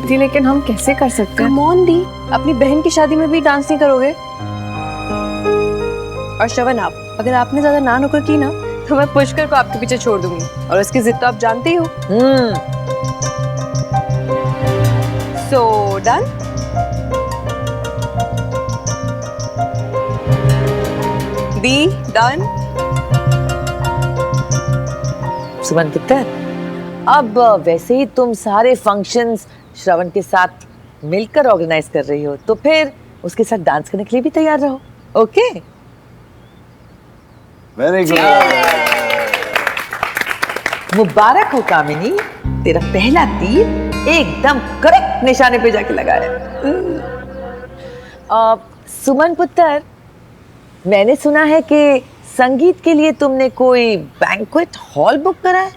दी लेकिन हम कैसे कर सकते हैं? कम ऑन दी, अपनी बहन की शादी में भी डांस नहीं करोगे? और श्रवण, आप अगर आपने ज्यादा ना नुक्कड़ की ना तो मैं पुष्कर को आपके पीछे छोड़ दूंगी, और उसकी जिद तो आप जानते ही हो। So done. दी डन। सुमन पुत्र, अब वैसे ही तुम सारे फंक्शंस श्रवण के साथ मिलकर ऑर्गेनाइज कर रही हो, तो फिर उसके साथ डांस करने के लिए भी तैयार रहो। ओके? Very good. मुबारक हो कामिनी, तेरा पहला तीर एकदम करेक्ट निशाने पे जाके लगा है। सुमन पुत्र, मैंने सुना है कि संगीत के लिए तुमने कोई बैंक्वेट हॉल बुक करा है?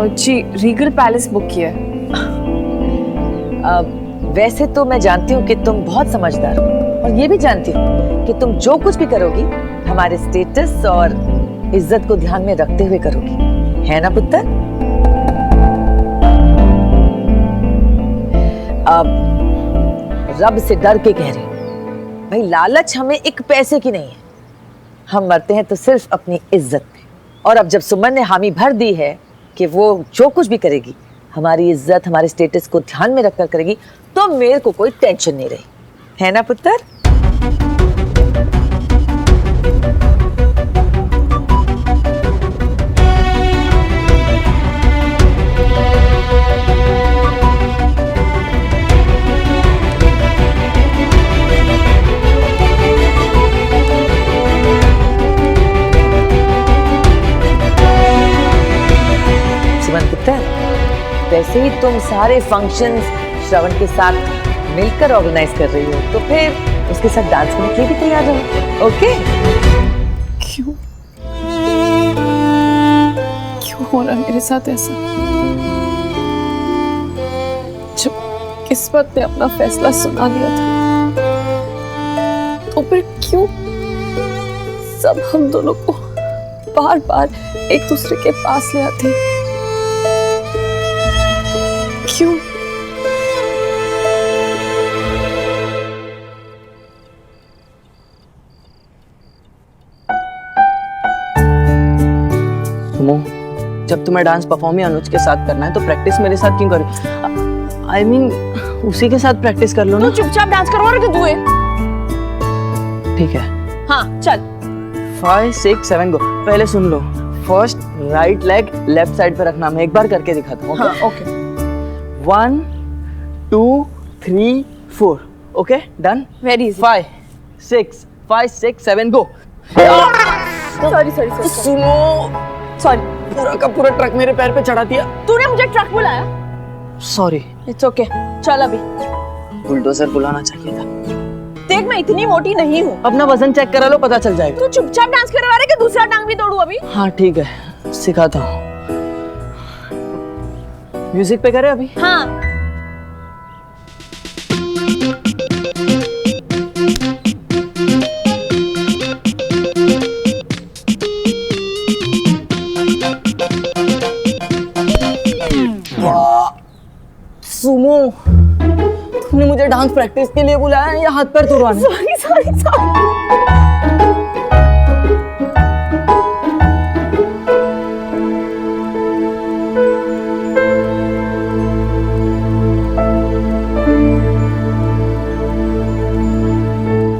जी, रीगल पैलेस बुक किया है। वैसे तो मैं जानती हूँ कि तुम बहुत समझदार हो, और ये भी जानती हूँ कि तुम जो कुछ भी करोगी हमारे स्टेटस और इज्जत को ध्यान में रखते हुए करोगी, है ना पुत्र? अब रब से डर के कह रही हूँ, भाई लालच हमें एक पैसे की नहीं है, हम मरते हैं तो सिर्फ अपनी इज्जत पे। और अब जब सुमन ने हामी भर दी है कि वो जो कुछ भी करेगी हमारी इज्जत, हमारे स्टेटस को ध्यान में रखकर करेगी, तो मेरे को कोई टेंशन नहीं रही, है ना पुत्र? सुमन पुत्र, वैसे ही तुम सारे फंक्शंस श्रवण के साथ मिलकर ऑर्गेनाइज कर रही हो, तो फिर उसके साथ डांस करने के लिए भी तैयार रहो। ओके? क्यों हो रहा है मेरे साथ ऐसा? जब किस्मत ने अपना फैसला सुना दिया था, तो फिर क्यों सब हम दोनों को बार बार एक दूसरे के पास ले आते? क्यों? जब तुम्हें डांस परफॉर्म ही अनुज के साथ करना है तो प्रैक्टिस मेरे साथ क्यों करो? आई मीन उसी के साथ प्रैक्टिस कर लो ना। तो चुपचाप डांस करवा रहे तू है। ठीक है, हाँ चल। 5 6 7 गो। पहले सुन लो, first right leg left side पे रखना, मैं एक बार करके दिखाता हूँ। हाँ okay. 1 2 3 4। Okay done. Very easy. 5 6 7 go. Sorry सुनो, सॉरी। पूरा का पूरा ट्रक मेरे पैर पे चढ़ा दिया। तूने मुझे ट्रक बुलाया? सॉरी। इट्स ओके, चल अभी। बुलडोजर बुलाना चाहिए था। देख मैं इतनी मोटी नहीं हूँ। अपना वजन चेक करा लो, पता चल जाएगा। तू चुपचाप डांस करवा रहा है कि दूसरा टांग भी तोड़ू अभी? हाँ ठीक है, सिखाता हूँ। म्यूजिक पे करे अभी? हाँ। सुमो, तुमने मुझे डांस प्रैक्टिस के लिए बुलाया या हाथ पैर तुड़वाने? सॉरी।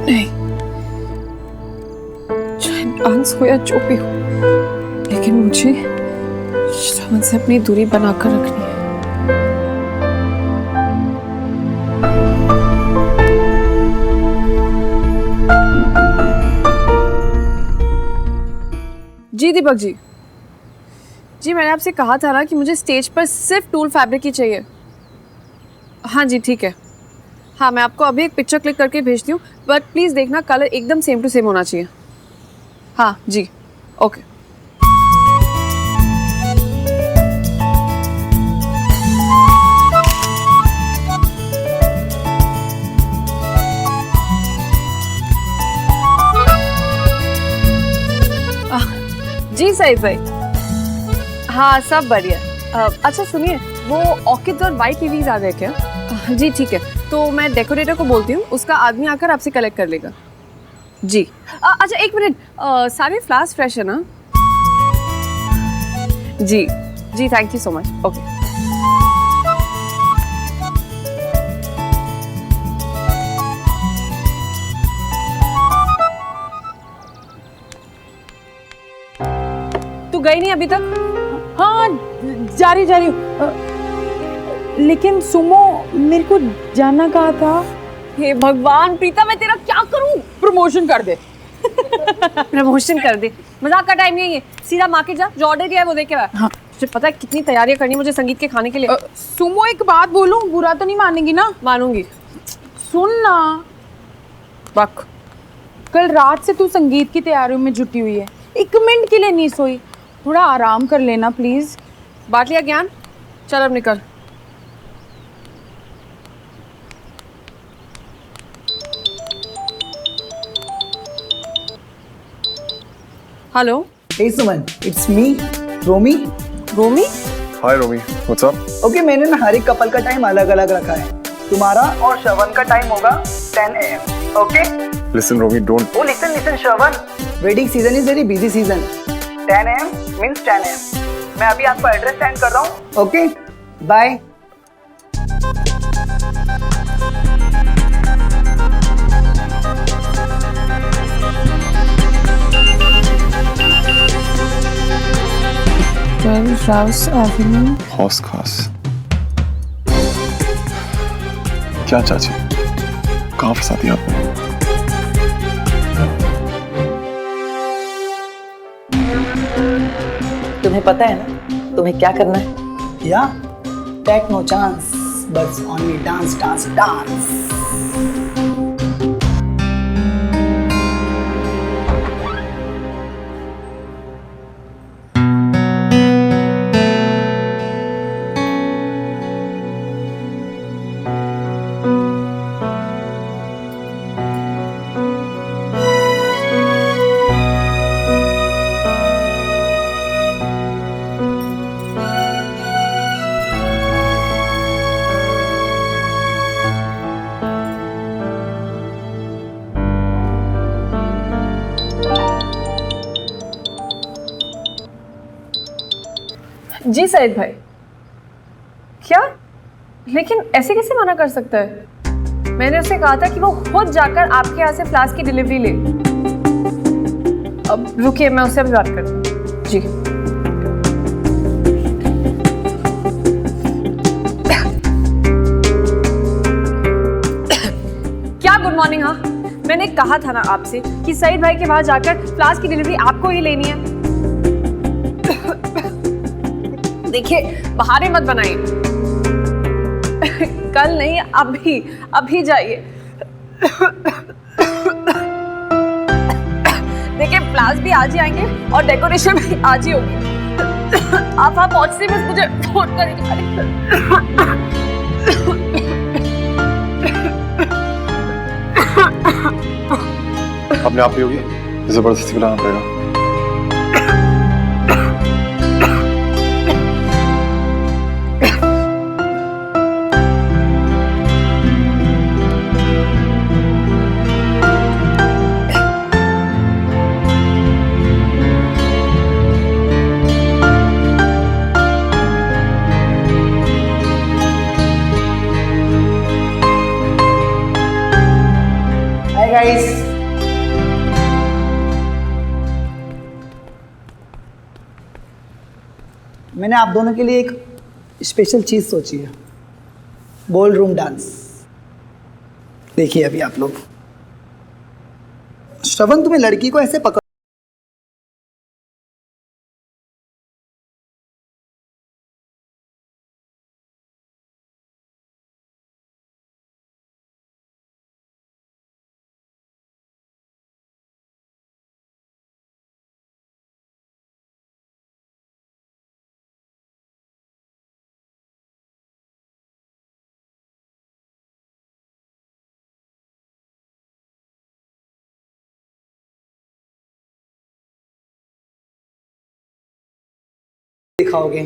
नहीं, चाहे डांस हो या जो भी हो, लेकिन मुझे श्रवण से अपनी दूरी बनाकर रखनी है। जी दीपक जी, मैंने आपसे कहा था ना कि मुझे स्टेज पर सिर्फ टूल फैब्रिक ही चाहिए। हाँ जी ठीक है, हाँ मैं आपको अभी एक पिक्चर क्लिक करके भेजती हूँ, बट प्लीज़ देखना कलर एकदम सेम टू सेम होना चाहिए। हाँ जी ओके। जी सही भाई, हाँ सब बढ़िया। अच्छा सुनिए, वो ऑर्किड और वाइट लिलीज आ गए क्या? जी ठीक है, तो मैं डेकोरेटर को बोलती हूँ, उसका आदमी आकर आपसे कलेक्ट कर लेगा। जी अच्छा एक मिनट, सारे फ्लावर्स फ्रेश है ना? जी जी thank you so much. Okay तू गई नहीं अभी तक? हाँ जा रही हूँ। लेकिन सुमो मेरे को जानना कहा था। हे भगवान प्रीता, मैं तेरा क्या करूं? प्रमोशन कर दे। प्रमोशन कर दे? मजाक का टाइम नहीं है ये, सीधा मार्केट जा, जो ऑर्डर दिया है वो दे के आ। हाँ। तुझे पता है कितनी तैयारियां करनी मुझे संगीत के खाने के लिए। सुमो एक बात बोलूं, बुरा तो नहीं मानेगी ना? मानूंगी। सुन ना, बक। कल रात से तू संगीत की तैयारियों में जुटी हुई है, एक मिनट के लिए नहीं सोई। थोड़ा आराम कर लेना प्लीज। बांट लिया ज्ञान, चल अब निकल। Hello. Hey Suman, it's me, Romy. Romy? Hi Romy, what's up? Okay, मैंने ना हर एक कपल का टाइम अलग अलग रखा है। तुम्हारा और श्रवण का टाइम होगा 10 AM. Okay? Listen Romy, don't. Oh, listen, Shravan. Wedding season is very busy season. 10 AM means 10 AM. मैं अभी आपको एड्रेस सेंड कर रहा हूँ. Okay? Bye. हौस खास। क्या चाची, कहाँ फंसा दिया आपने? तुम्हें पता है ना तुम्हें क्या करना है? Yeah? Take no chance, but only dance, dance, dance. जी सईद भाई। क्या? लेकिन ऐसे कैसे मना कर सकता है? मैंने उसे कहा था कि वो खुद जाकर आपके यहाँ से फ्लास्क की डिलीवरी ले। अब रुकिए, मैं उससे अभी बात करती हूँ। जी क्या गुड मॉर्निंग। हाँ मैंने कहा था ना आपसे कि सईद भाई के वहां जाकर फ्लास्क की डिलीवरी आपको ही लेनी है। देखिए बहाने मत बनाइए। कल नहीं, अभी जाइए। देखिए फ्लावर्स भी आज ही आएंगे और डेकोरेशन भी आज ही होगी। आप वहां पहुंचते बस मुझे फोन करेंगे। अपने आप ही होगी, जबरदस्ती बुलाना पड़ेगा। Hi guys. मैंने आप दोनों के लिए एक स्पेशल चीज सोची है, बॉल रूम डांस। देखिए अभी आप लोग, श्रवण तुम्हें लड़की को ऐसे पकड़ दिखाओगे।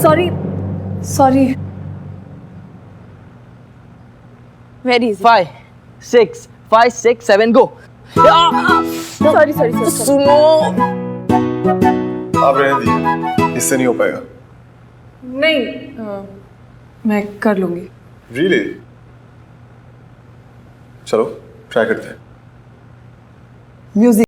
Sorry sorry. Very easy. 5 6 5 6 7 go. Sorry sorry sorry. सुनो। आप रहने दीजिए, इससे नहीं हो पाएगा। नहीं मैं कर लूंगी। रियली? चलो ट्राई करते हैं। म्यूजिक।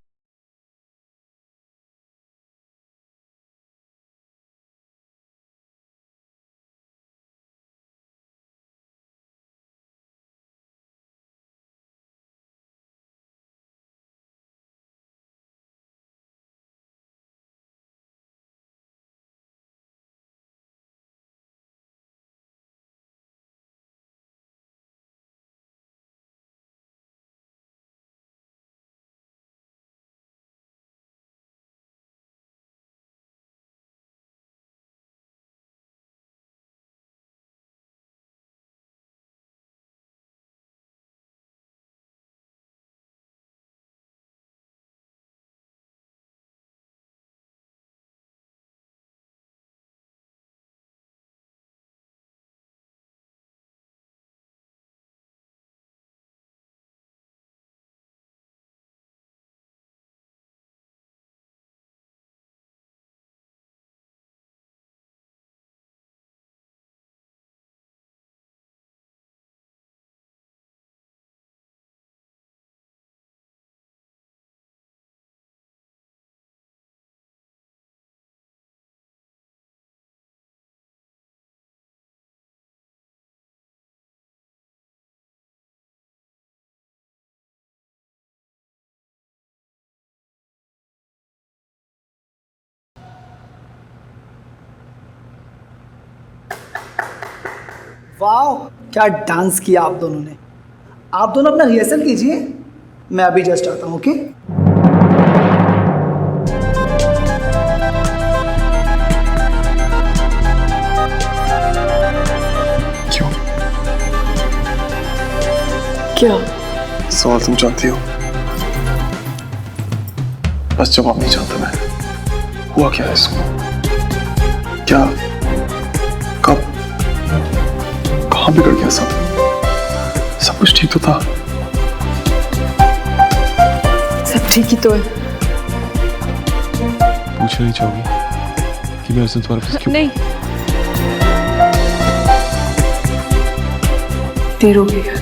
वाह क्या डांस किया आप दोनों ने। आप दोनों अपना रिहर्सल कीजिए, मैं अभी जस्ट आता हूँ। ओके क्यों? क्या? सवाल तुम जानती हो, बस जवाब नहीं जानता मैं। हुआ क्या है इसको? क्या? कब? कहाँ बिगड़ गया सब? सब कुछ ठीक तो था। सब ठीक ही तो है। पूछना नहीं चाहोगी कि मैं उस दिन तुम्हारे पास क्यों? नहीं देर हो गई है।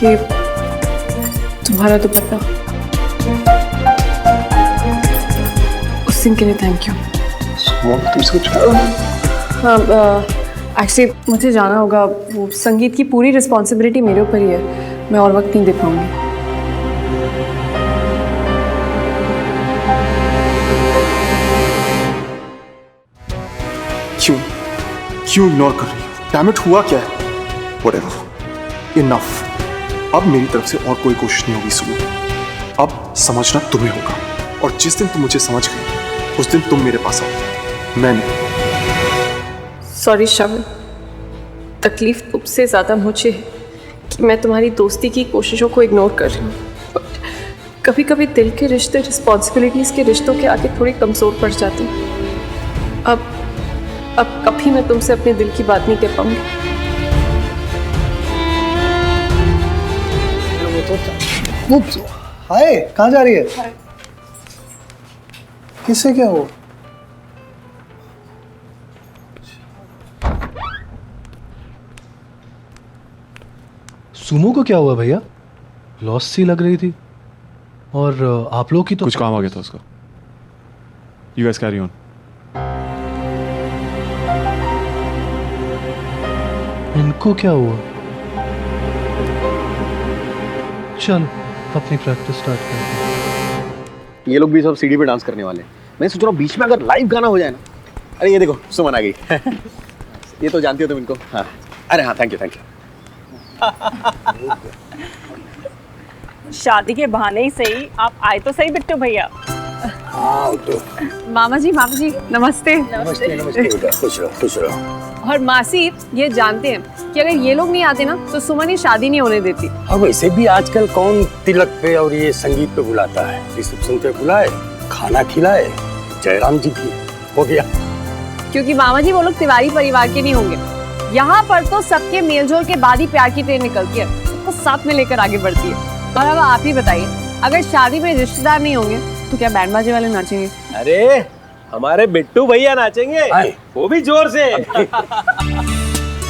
ये तुम्हारा दुपट्टा उस दिन के लिए थैंक यू। तुमसे कुछ? हाँ एक्चुअली मुझे जाना होगा, वो संगीत की पूरी रिस्पॉन्सिबिलिटी मेरे ऊपर ही है, मैं और वक्त नहीं दे पाऊंगी। क्यों इग्नोर कर रही हो? डैम इट, हुआ क्या है? Whatever, enough. अब मेरी तरफ से और कोई कोशिश नहीं होगी सुनो। अब समझना तुम्हें होगा, और जिस दिन तुम मुझे समझ गई उस दिन तुम मेरे पास आओ, मैं नहीं। सॉरी शामिल, तकलीफ तुमसे ज़्यादा मुझे है कि मैं तुम्हारी दोस्ती की कोशिशों को इग्नोर कर रही हूँ। कभी कभी दिल के रिश्ते रिस्पॉन्सिबिलिटीज़ के रिश्तों के आगे थोड़ी कमज़ोर पड़ जाते हैं। अब कभी मैं तुमसे अपने दिल की बात नहीं कह पाऊंगी। हाय, कहाँ जा रही है? किससे क्या हो? सुमो को क्या हुआ भैया? लॉस सी लग रही थी, और आप लोग की तो कुछ काम आ गया था उसका। You guys carry on. इनको क्या हुआ? चल अपनी प्रैक्टिस स्टार्ट करते हैं। ये लोग भी सब सीढ़ी पे डांस करने वाले हैं। मैं सोच रहा हूँ बीच में अगर लाइव गाना हो जाए ना। अरे ये देखो सुमन आ गई। ये तो जानती हो तुम इनको। हाँ अरे हाँ, थैंक यू। शादी के बहाने ही सही आप आए तो सही बिट्टू भैया। मामा जी नमस्ते। खुश रहो। और मासी ये जानते हैं कि अगर ये लोग नहीं आते ना तो सुमन ये शादी नहीं होने देती। और वैसे भी आजकल कौन तिलक पे और ये संगीत पे बुलाता है? रिसेप्शन पे बुलाए खाना खिलाए जयराम जी की, हो गया। क्योंकि मामा जी वो लोग तिवारी परिवार के नहीं होंगे। यहाँ पर तो सबके मेलजोल के बाद ही प्यार की ट्रेन निकलती है, सबको साथ में लेकर आगे बढ़ती है। और अब आप ही बताइए, अगर शादी में रिश्तेदार नहीं होंगे तो क्या बैंड बाजे वाले नाचेंगे? अरे हमारे बिट्टू भैया नाचेंगे, वो भी जोर से।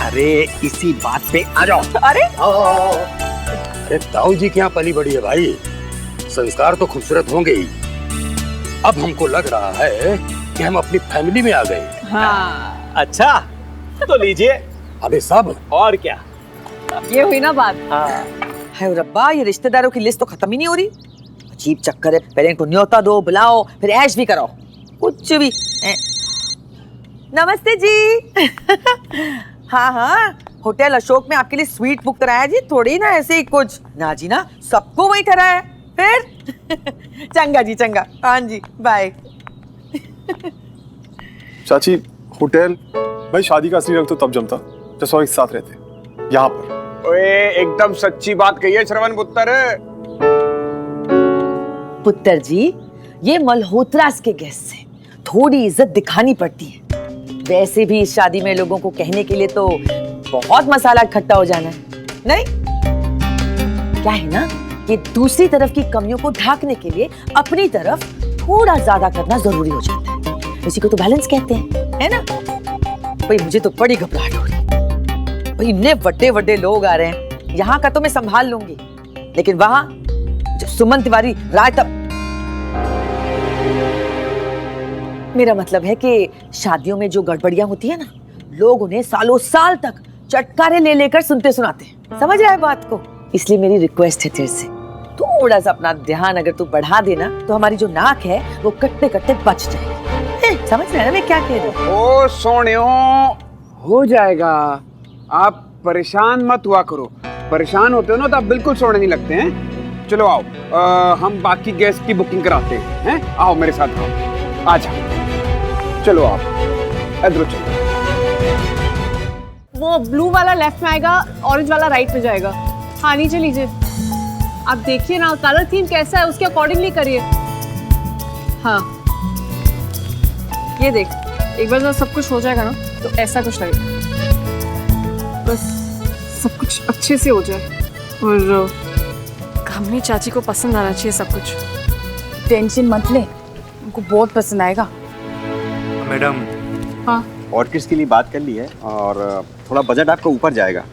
अरे इसी बात पे आ जाओ। अरे अरे ताऊ जी क्या पली बड़ी है भाई, संस्कार तो खूबसूरत होंगे ही। अब हमको लग रहा है कि हम अपनी फैमिली में आ गए। हाँ। अच्छा तो लीजिए। अबे सब और क्या, ये हुई ना बात। है रब्बा, ये रिश्तेदारों की लिस्ट तो खत्म ही नहीं हो रही। अजीब चक्कर है, पहले इनको न्योता दो, बुलाओ, फिर ऐश भी कराओ, कुछ भी। नमस्ते जी। हाँ हाँ, होटल अशोक में आपके लिए स्वीट बुक कराया जी, थोड़ी ना ऐसे ही कुछ। ना जी ना, सबको वही ठहरा है। फिर चंगा जी चंगा, हाँ जी बाय। चाची होटल भाई, शादी का असली रंग तो तब जमता जब सब एक साथ रहते। यहाँ पर ओए एकदम सच्ची बात कही है श्रवण पुत्र। पुत्र जी, ये मल्होत्रास के गेस्ट से थोड़ी इज्जत दिखानी पड़ती है। वैसे भी इस शादी में लोगों को कहने के लिए तो बहुत मसाला इकट्ठा हो जाना है, नहीं? क्या है ना, ये दूसरी तरफ की कमियों को ढांकने के लिए अपनी तरफ थोड़ा ज्यादा करना जरूरी हो जाता है। इसी को तो बैलेंस कहते हैं, है ना? भाई मुझे तो बड़ी घबराहट हो रही। भाई इतने बड़े लोग आ रहे हैं, यहाँ का तो मैं संभाल लूंगी, लेकिन वहां जब सुमन तिवारी राय, तब मेरा मतलब है कि शादियों में जो गड़बड़ियां होती है ना, लोग उन्हें सालों साल तक चटकारे ले लेकर सुनते सुनाते हैं। समझ रहा है बात को? इसलिए मेरी रिक्वेस्ट है तेरे से, थोड़ा सा अपना ध्यान अगर तू बढ़ा देना तो हमारी जो नाक है वो कट्टे कट्टे बच जाएगी। समझ रहे हैं ना मैं क्या कह रही हूँ? ओ सोनियो, हो जाएगा, आप परेशान मत हुआ करो। परेशान होते हो ना तो आप बिल्कुल सोने नहीं लगते हैं। चलो आओ, हम बाकी गेस्ट की बुकिंग कराते हैं। आओ मेरे साथ, आओ, आ जाओ, चलो आप इधर चलो। वो ब्लू वाला लेफ्ट में आएगा, ऑरेंज वाला राइट में जाएगा। हाँ नीचे लीजिए, आप देखिए ना कलर थीम कैसा है, उसके अकॉर्डिंगली करिए। हाँ ये देख, एक बार जब सब कुछ हो जाएगा ना तो ऐसा कुछ लगेगा, बस सब कुछ अच्छे से हो जाए और कामनी चाची को पसंद आना चाहिए सब कुछ। टेंशन मत ले, उनको बहुत पसंद आएगा। मैडम, हाँ ऑर्किड्स के लिए बात कर ली है और थोड़ा बजट आपका ऊपर जाएगा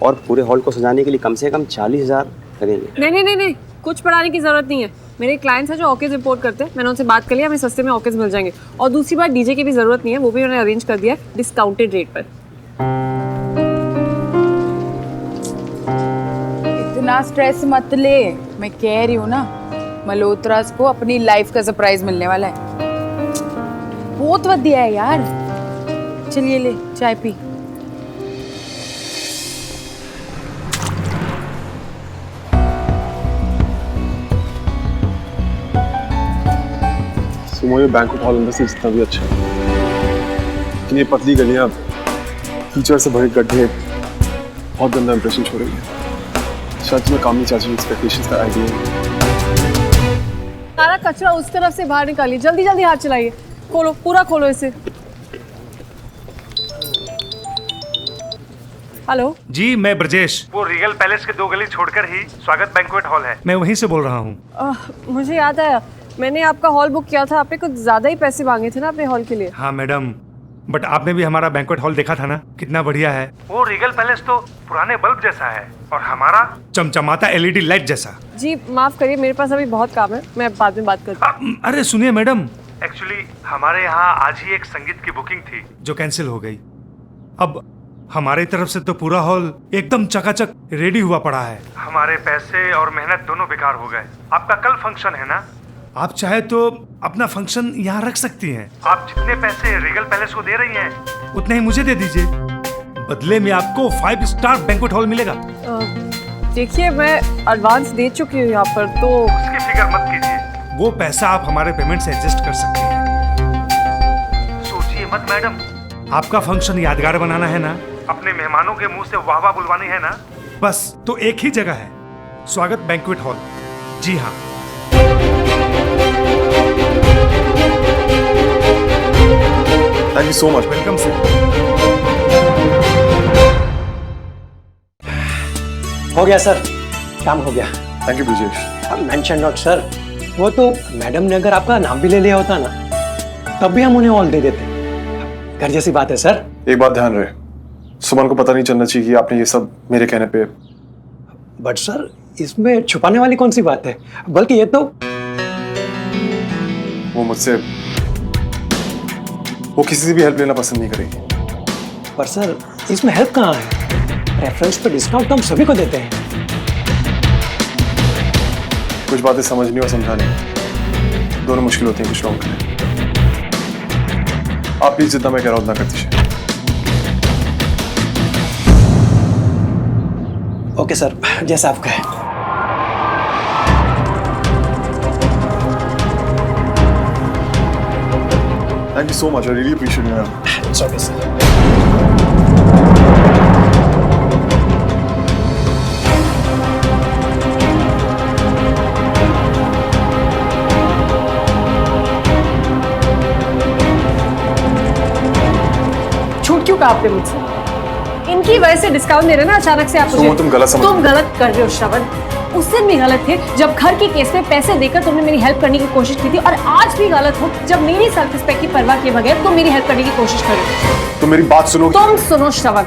और पूरे हॉल को सजाने के लिए कम से कम 40,000 लगेंगे। नहीं, कुछ बढ़ाने की जरूरत नहीं है। मेरे क्लाइंट्स हैं जो ऑर्किड्स इंपोर्ट करते हैं, मैंने उनसे बात कर लिया, हमें सस्ते में ऑर्किड्स मिल जाएंगे। और दूसरी बात, डीजे की भी जरूरत नहीं है, वो भी मैंने अरेंज कर दिया है डिस्काउंटेड रेट पर। इतना स्ट्रेस मत ले, मैं कह रही हूँ ना, मल्होत्रास को अपनी लाइफ का सरप्राइज मिलने वाला है। बहुत बढ़िया है यार। चलिए ले चाय पी। सुमो, ये बैंक्वेट हॉल अंदर से जितना भी अच्छा है, लेकिन ये पतली गलियां, कीचड़ से भरे गड्ढे बहुत गंदा इंप्रेशन छोड़ रही है। शायद तुम्हें कामनी चाची की एक्सपेक्टेशंस का आइडिया है। सारा कचरा उस तरफ से बाहर निकालिए, जल्दी जल्दी हाथ चलाइए, खोलो, पूरा खोलो इसे। हेलो जी, मैं ब्रजेश। वो रीगल पैलेस के 2 गली छोड़कर ही स्वागत बैंक्वेट हॉल है, मैं वहीं से बोल रहा हूँ। मुझे याद आया, मैंने आपका हॉल बुक किया था, आपने कुछ ज्यादा ही पैसे मांगे थे ना अपने हॉल के लिए। हाँ मैडम, बट आपने भी हमारा बैंक्वेट हॉल देखा था ना, कितना बढ़िया है। वो रीगल पैलेस तो पुराने बल्ब जैसा है और हमारा चमचमाता LED लाइट जैसा। जी माफ करिए, मेरे पास अभी बहुत काम है, मैं बाद में बात करती हूँ। अरे सुनिए मैडम, एक्चुअली हमारे यहाँ आज ही एक संगीत की बुकिंग थी जो कैंसिल हो गई। अब हमारी तरफ से तो पूरा हॉल एकदम चकाचक रेडी हुआ पड़ा है। हमारे पैसे और मेहनत दोनों बेकार हो गए। आपका कल फंक्शन है ना? आप चाहे तो अपना फंक्शन यहाँ रख सकती हैं। आप जितने पैसे रीगल पैलेस को दे रही हैं, उतने ही मुझे दे दीजिए, बदले में आपको 5 स्टार बैंक्वेट हॉल मिलेगा। देखिए मैं एडवांस दे चुकी हूँ यहाँ पर, तो उसकी फिक्र मत कीजिए। वो पैसा आप हमारे पेमेंट से एडजस्ट कर सकते हैं। सोचिए मत मैडम, आपका फंक्शन यादगार बनाना है ना, अपने मेहमानों के मुंह से वाह वाह बुलवानी है ना, बस तो एक ही जगह है, स्वागत बैंक्वेट हॉल। जी हाँ। Thank you so much. Welcome sir. हो गया सर, काम हो गया। Thank you Brijesh. Mention not sir, वो तो मैडम ने अगर आपका नाम भी ले लिया होता ना तब भी हम उन्हें ऑल दे देते। घर जैसी बात है सर। एक बात ध्यान रहे, सुमन को पता नहीं चलना चाहिए कि आपने ये सब मेरे कहने पे। बट सर इसमें छुपाने वाली कौन सी बात है, बल्कि ये तो वो मुझसे वो किसी से भी हेल्प लेना पसंद नहीं करेगी। पर सर इसमें हेल्प कहाँ है, रेफरेंस पे डिस्काउंट तो हम सभी को देते हैं। कुछ बातें समझनी और समझाने दोनों मुश्किल होती हैं कुछ लोगों के लिए। आप प्लीज जितना मैं कह रहा हूं उतना कर दीजिए। ओके सर, जैसा आप कहें। Thank you so much, I really appreciate it. It's okay sir. छूट क्यों कहा आपने मुझसे? इनकी वजह से डिस्काउंट दे रहे ना अचानक से आप मुझे। तुम गलत समझ। तुम गलत कर रहे हो श्रवण। उस दिन भी गलत थे जब घर की केस में पैसे देकर तुमने मेरी हेल्प करने की कोशिश की थी, और आज भी गलत हो जब मेरी सेल्फ रिस्पेक्ट की परवाह किए बगैर तुम मेरी हेल्प करने की कोशिश कर रहे हो। तुम मेरी बात सुनो। तुम सुनो श्रवण,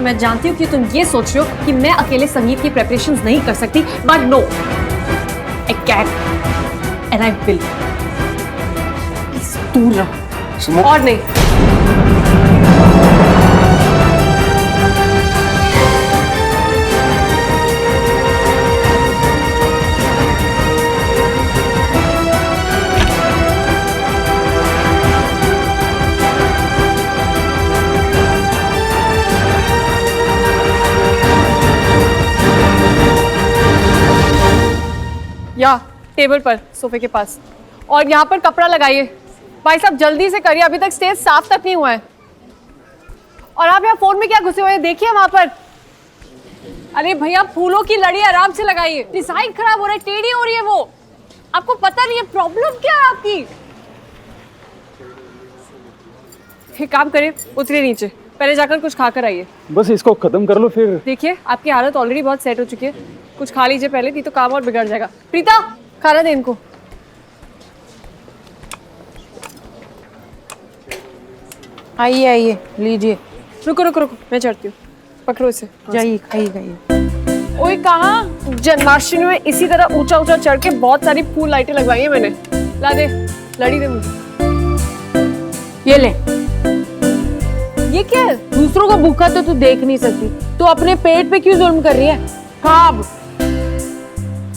मैं जानती हूँ कि तुम ये सोच रहे हो कि मैं अकेले संगीत की प्रिपरेशंस नहीं कर सकती, but no, I can and I will. दूर रहो और नहीं। या टेबल पर सोफे के पास, और यहाँ पर कपड़ा लगाइए। भाई साहब जल्दी से करिए, अभी तक स्टेज साफ तक नहीं हुआ है। और आप यहाँ फोन में क्या घुसे हुए हैं, देखिए वहां पर। अरे भैया फूलों की लड़ी आराम से लगाइए, डिजाइन खराब हो रहा है, टेढ़ी हो रही है वो। आपको पता नहीं है प्रॉब्लम क्या है आपकी। एक काम करिए, उतरिए नीचे, पहले जाकर कुछ खाकर आइए। बस इसको खत्म कर लो फिर। देखिए आपकी हालत ऑलरेडी बहुत सेट हो चुकी है, कुछ खा लीजिए पहले, नहीं तो काम और बिगड़ जाएगा। प्रीता खाना दे इनको। आइए आइए, लीजिए। रुको रुको रुको, मैं चढ़ती हूँ, पकड़ो इसे। जाइए खाइए खाइए। ओए कहाँ, जन्माष्टमी में इसी तरह ऊंचा ऊंचा चढ़ के बहुत सारी फूल लाइटें लगवाई है मैंने। ला दे, लड़ी दे मुझे। ये ले। ये क्या है? दूसरों को भूखा तो तू देख नहीं सकती, तो अपने पेट पे क्यों जुल्म कर रही है? खा अब।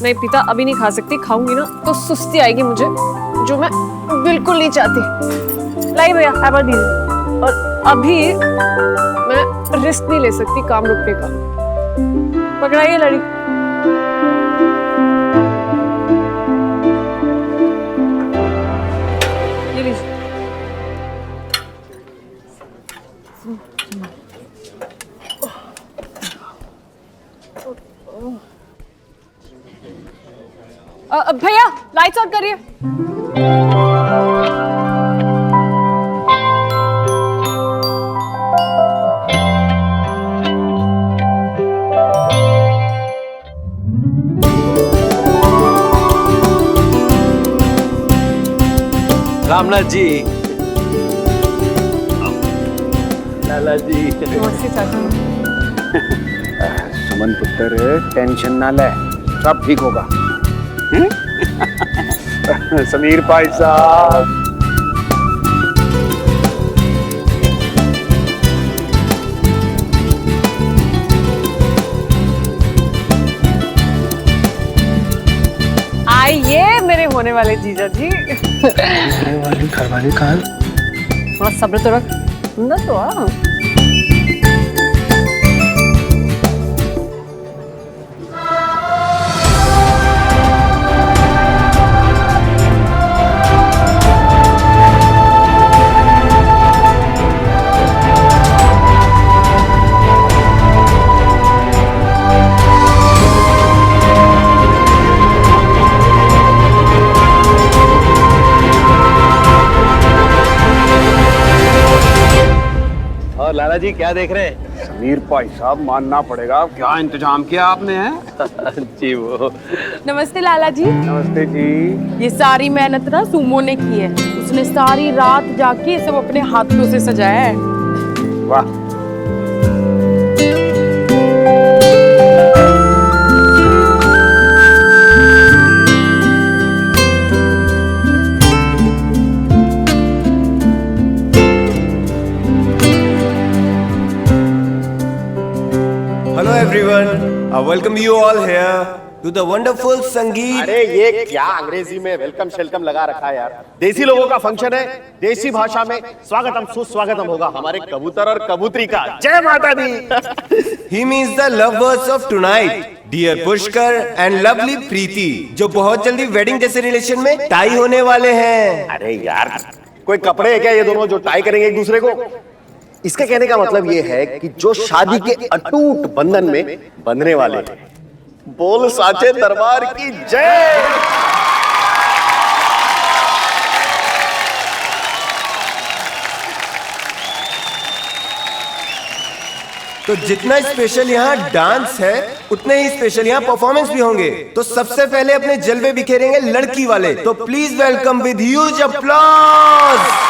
नहीं पिता, अभी नहीं खा सकती, खाऊंगी ना तो सुस्ती आएगी मुझे, जो मैं बिल्कुल नहीं चाहती। लाई भैया एबर दीजिए। और अभी मैं रिस्क नहीं ले सकती काम रुकने का। पकड़ाइए लड़ी। ये लीजिए। भैया लाइट्स ऑन करिए। रामनाथ जी, लाला जी। नमस्ते चाचा। सुमन पुत्र टेंशन ना ले, सब ठीक होगा। समीर भाई साहब, आइए मेरे होने वाले जीजा जी। घरवाली कहाँ? थोड़ा सब्र तो रख ना तो। और लाला जी क्या देख रहे हैं? समीर भाई साहब मानना पड़ेगा, क्या इंतजाम किया आपने हैं? जी वो। नमस्ते लाला जी। नमस्ते जी। ये सारी मेहनत ना सुमो ने की है। उसने सारी रात जाके ये सब अपने हाथों से सजाया है। वाह। Hello everyone, I welcome you all here to the wonderful संगीत। अरे ये क्या अंग्रेजी में वेलकम शेलकम लगा रखा है यार। देसी लोगों का फंक्शन है, देसी भाषा में स्वागतम सुस्वागतम होगा हमारे कबूतर और कबूतरी का। जय माता दी। He means the lovers of tonight, dear Pushkar and lovely प्रीति, जो बहुत जल्दी वेडिंग जैसे रिलेशन में टाई होने वाले हैं। अरे यार कोई कपड़े है क्या ये दोनों जो टाई करेंगे एक दूसरे को? इसके कहने का मतलब ये है कि जो शादी के अटूट बंधन में बंधने वाले हैं। बोल साचे दरबार की जय। तो जितना स्पेशल यहाँ डांस है उतने ही स्पेशल यहाँ परफॉर्मेंस भी होंगे। तो सबसे पहले अपने जलवे बिखेरेंगे लड़की वाले। तो please welcome with huge applause.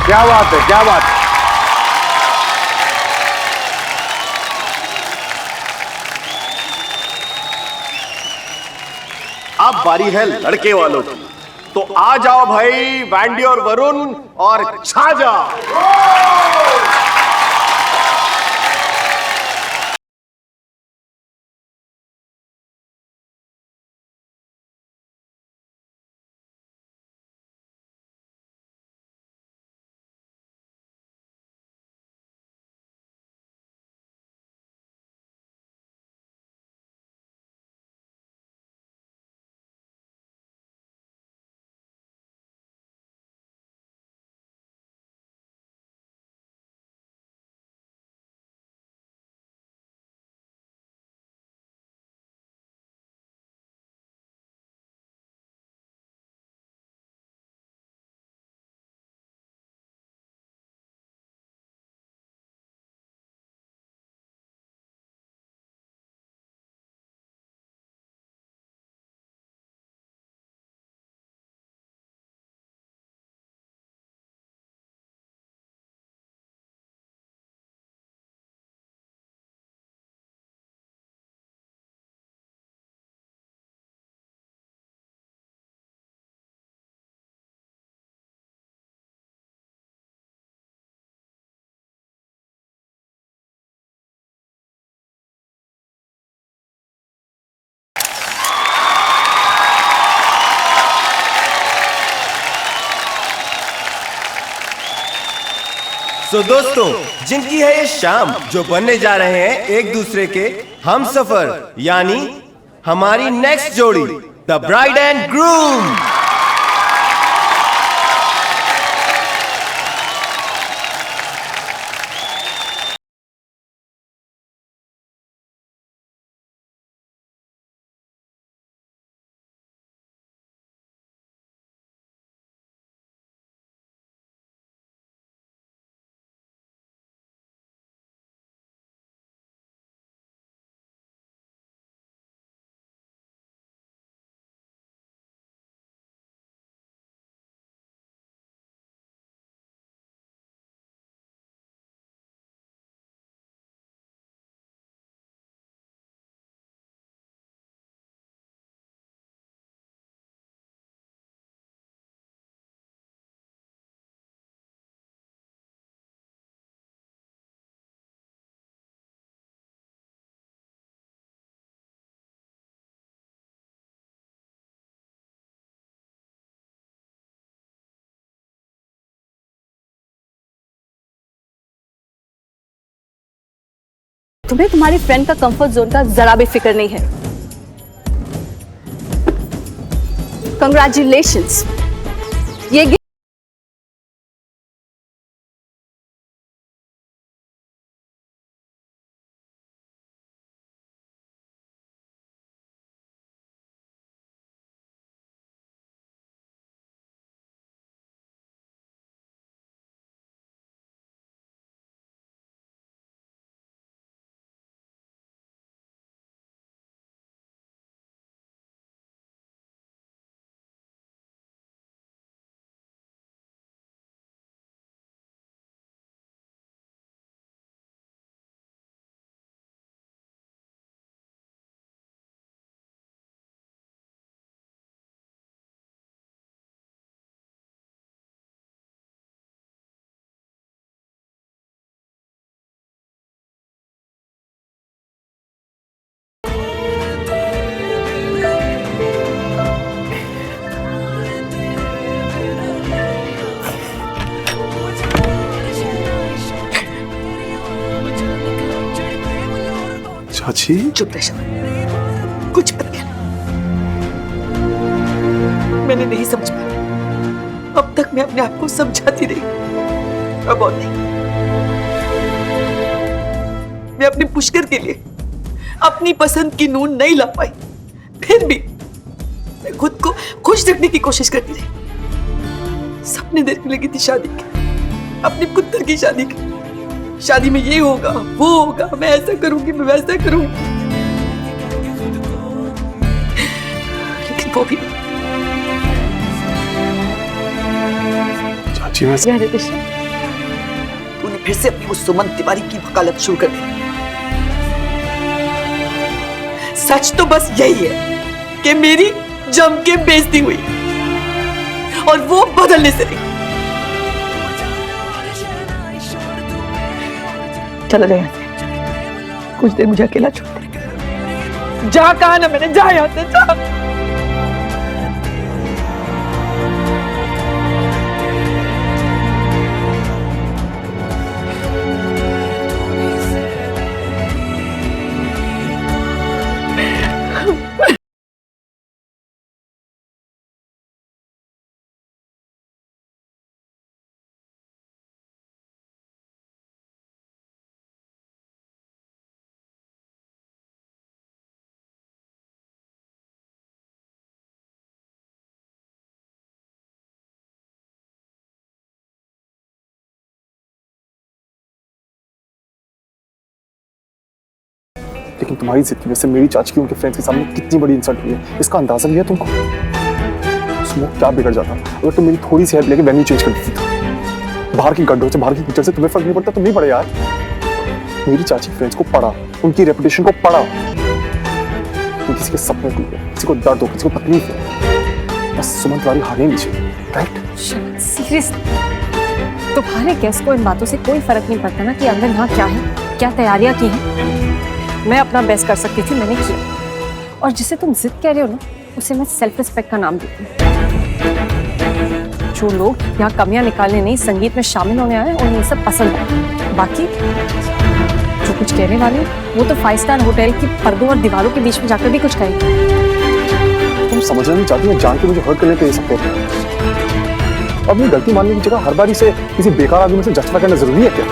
क्या बात है, क्या बात है। अब बारी है लड़के वालों की। तो आ जाओ भाई वैंडी और वरुण और छा जाओ। सो दोस्तों, जिनकी है ये शाम, जो बनने जा रहे हैं एक दूसरे के हम सफर, यानी हमारी नेक्स्ट जोड़ी, द ब्राइड एंड ग्रूम। तुम्हें तुम्हारी फ्रेंड का कंफर्ट जोन का जरा भी फिक्र नहीं है। कंग्रेचुलेशंस, ये चाची चुप रह शबनम, कुछ मत कहना। मैंने नहीं समझ पाया, अब तक मैं अपने आप को समझाती रही, अब और नहीं। मैं अपने पुष्कर के लिए अपनी पसंद की नून नहीं ला पाई, फिर भी मैं खुद को खुश रखने की कोशिश करती रही। सपने देखने लगी थी शादी के, अपने पुत्र की शादी के। शादी में ये होगा, वो होगा, मैं ऐसा करूंगी, मैं वैसा करूंगी, लेकिन वो भी चाची मैं तूने फिर से अपनी उस सुमन तिवारी की वकालत शुरू कर दी। सच तो बस यही है कि मेरी जम के बेइज्जती हुई और वो बदलने से नहीं। चलो ले यहाँ से, कुछ देर मुझे अकेला छोड़ दे। जा, कहा ना मैंने, जा यहाँ से, जा। लेकिन तुम्हारी जिद की वजह से मेरी चाची की उनके फ्रेंड्स के सामने कितनी बड़ी इंसल्ट हुई है, इसका अंदाजा नहीं है तुमको? स्मोक क्या बिगड़ जाता अगर तुम मेरी थोड़ी सी हेल्प लेके वेन्यू चेंज कर देती थी। बाहर की गड्ढों से, बाहर की कीचड़ से तुम्हें फर्क नहीं पड़ता तो नहीं पड़े यार। मेरी चाची फ्रेंड्स को पढ़ा, उनकी रेपुटेशन को पढ़ा। किसी के सपने टूटे, किसी को दर्द हो, किसी को तकलीफ हो, बस सुमन तिवारी हारने नहीं चाहिए, राइट? सीरियसली तुम्हारे गेस्ट को इन बातों से कोई फर्क नहीं पड़ता ना कि अंदर यहाँ क्या है, क्या तैयारियां की हैं। मैं अपना बेस्ट कर सकती थी, मैंने किया। और जिसे तुम जिद कह रहे हो ना, उसे मैं सेल्फ रिस्पेक्ट का नाम देती हूँ। जो लोग यहाँ कमियां निकालने नहीं संगीत में शामिल होने आए उन्हें ये सब पसंद है। बाकी जो कुछ कहने वाले वो तो 5 स्टार होटल की पर्दों और दीवारों के बीच में जाकर भी कुछ कहेंगे। तुम समझना नहीं चाहती हो, जान के मुझे हर्ट करने के लिए सब कहते हैं। अपनी गलती मानने की जगह हर बार इसे किसी बेकार आदमी से जस्टिफाई करना जरूरी है क्या?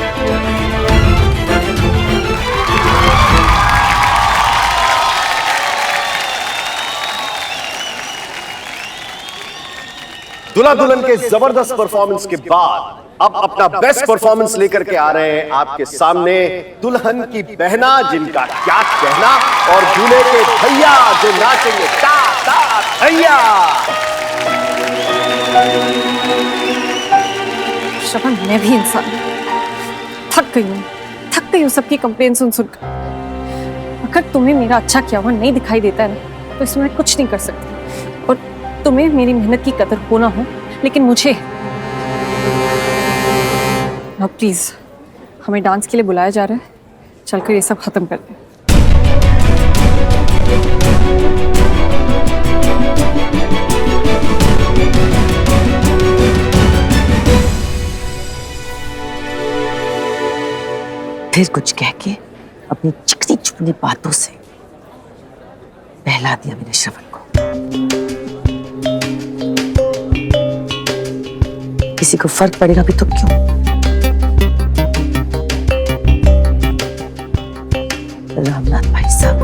दुल्हा दुल्हन के जबरदस्त परफॉर्मेंस के बाद अब अपना बेस्ट परफॉर्मेंस लेकर के आ रहे हैं आपके सामने दुल्हन की बहना, जिनका क्या कहना, और दूल्हे के भैया जो नाचेंगे ता ता भैया। श्रवण, मैं भी इंसान थक गई हूँ सबकी कंप्लेन सुन सुनकर। अगर तुम्हें मेरा अच्छा किया हुआ नहीं दिखाई देता है ना तो इसमें मैं कुछ नहीं कर सकती। और तुम्हें मेरी मेहनत की कदर हो ना हो, लेकिन मुझे ना, प्लीज हमें डांस के लिए बुलाया जा रहा है, चलकर ये सब खत्म कर दें। फिर कुछ कह के अपनी चिकनी चुपनी बातों से बहला दिया मैंने श्रवण को। किसी को फर्क पड़ेगा भी तो क्यों? रामनाथ भाई साहब,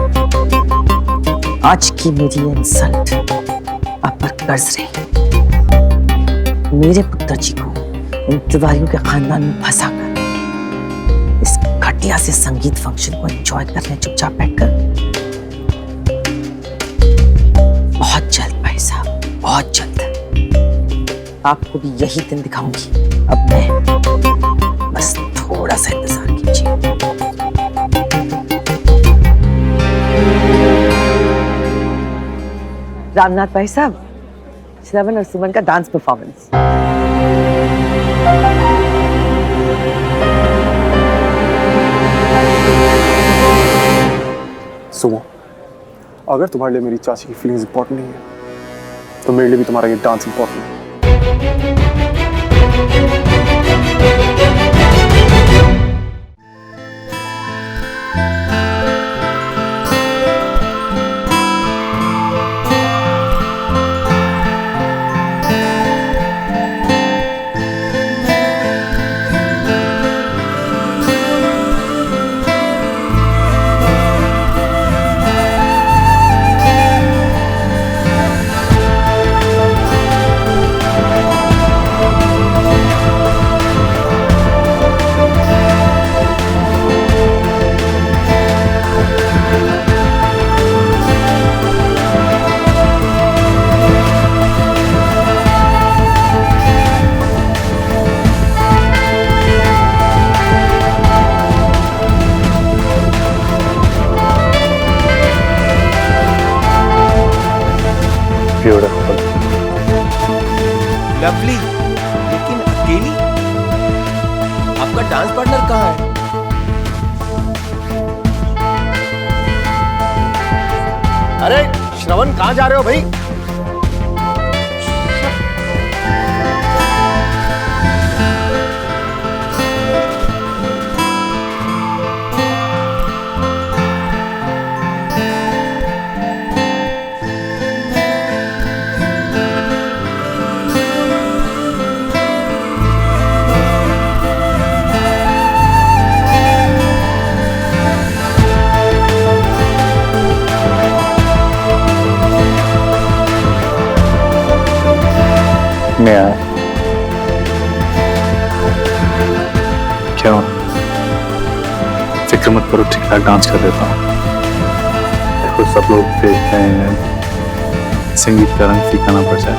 आज की मेरी इंसल्ट आप पर कर्ज रही। मेरे पुत्र जी को इन तिवारियों के खानदान में फंसाकर इस घटिया से संगीत फंक्शन को एंजॉय करने चुपचाप बैठकर, बहुत जल्द भाई साहब, बहुत जल्द आपको भी यही दिन दिखाऊंगी। अब मैं बस थोड़ा सा इंतजार कीजिए। रामनाथ भाई साहब, श्रवण और सुमन का डांस परफॉर्मेंस। सुमो, अगर तुम्हारे लिए मेरी चाची की फीलिंग्स इंपॉर्टेंट नहीं है तो मेरे लिए भी तुम्हारा ये डांस इंपॉर्टेंट है। लवली, लेकिन अकेली? आपका डांस पार्टनर कहाँ है? अरे श्रवण, कहाँ जा रहे हो भाई? मैं आया। क्यों? फिक्र मत करो, ठीक ठाक डांस कर देता हूँ। देखो सब लोग देख रहे हैं, संगीत का रंग फीका ना पड़ जाए।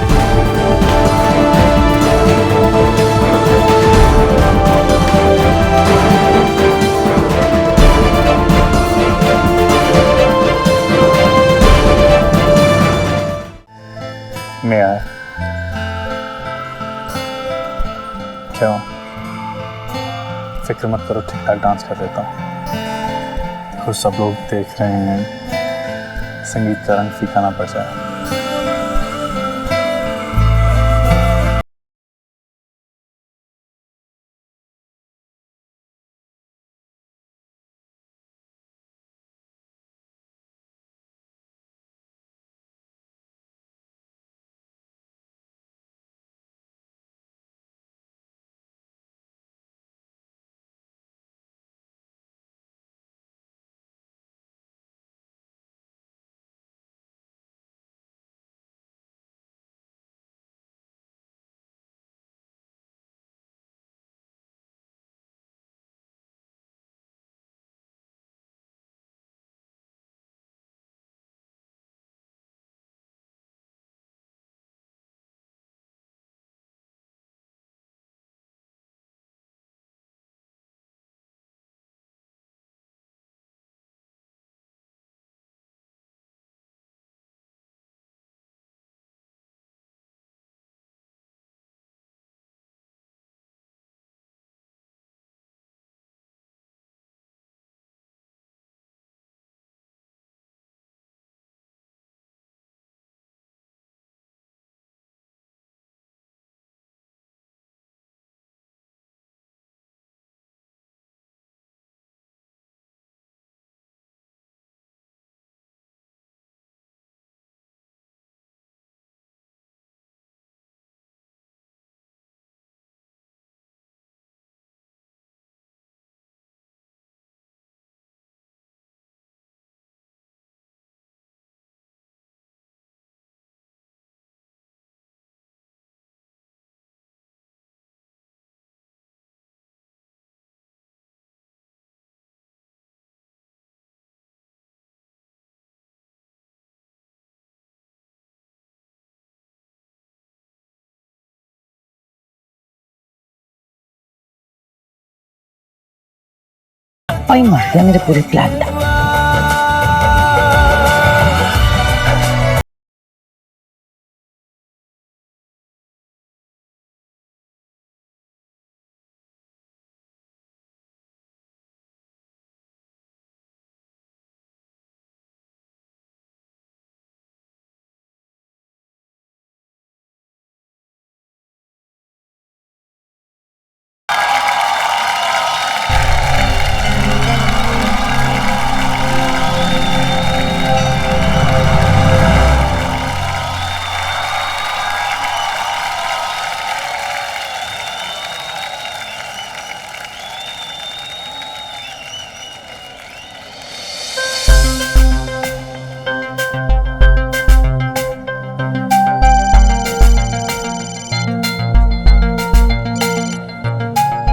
मैं आया। क्यों? फिक्र मत करो, ठीक ठाक डांस कर देता हूँ। खुद सब लोग देख रहे हैं, संगीत का रंग फीका ना पड़ जाए। ठप्पा ही मार दिया मेरे पूरे प्लान का।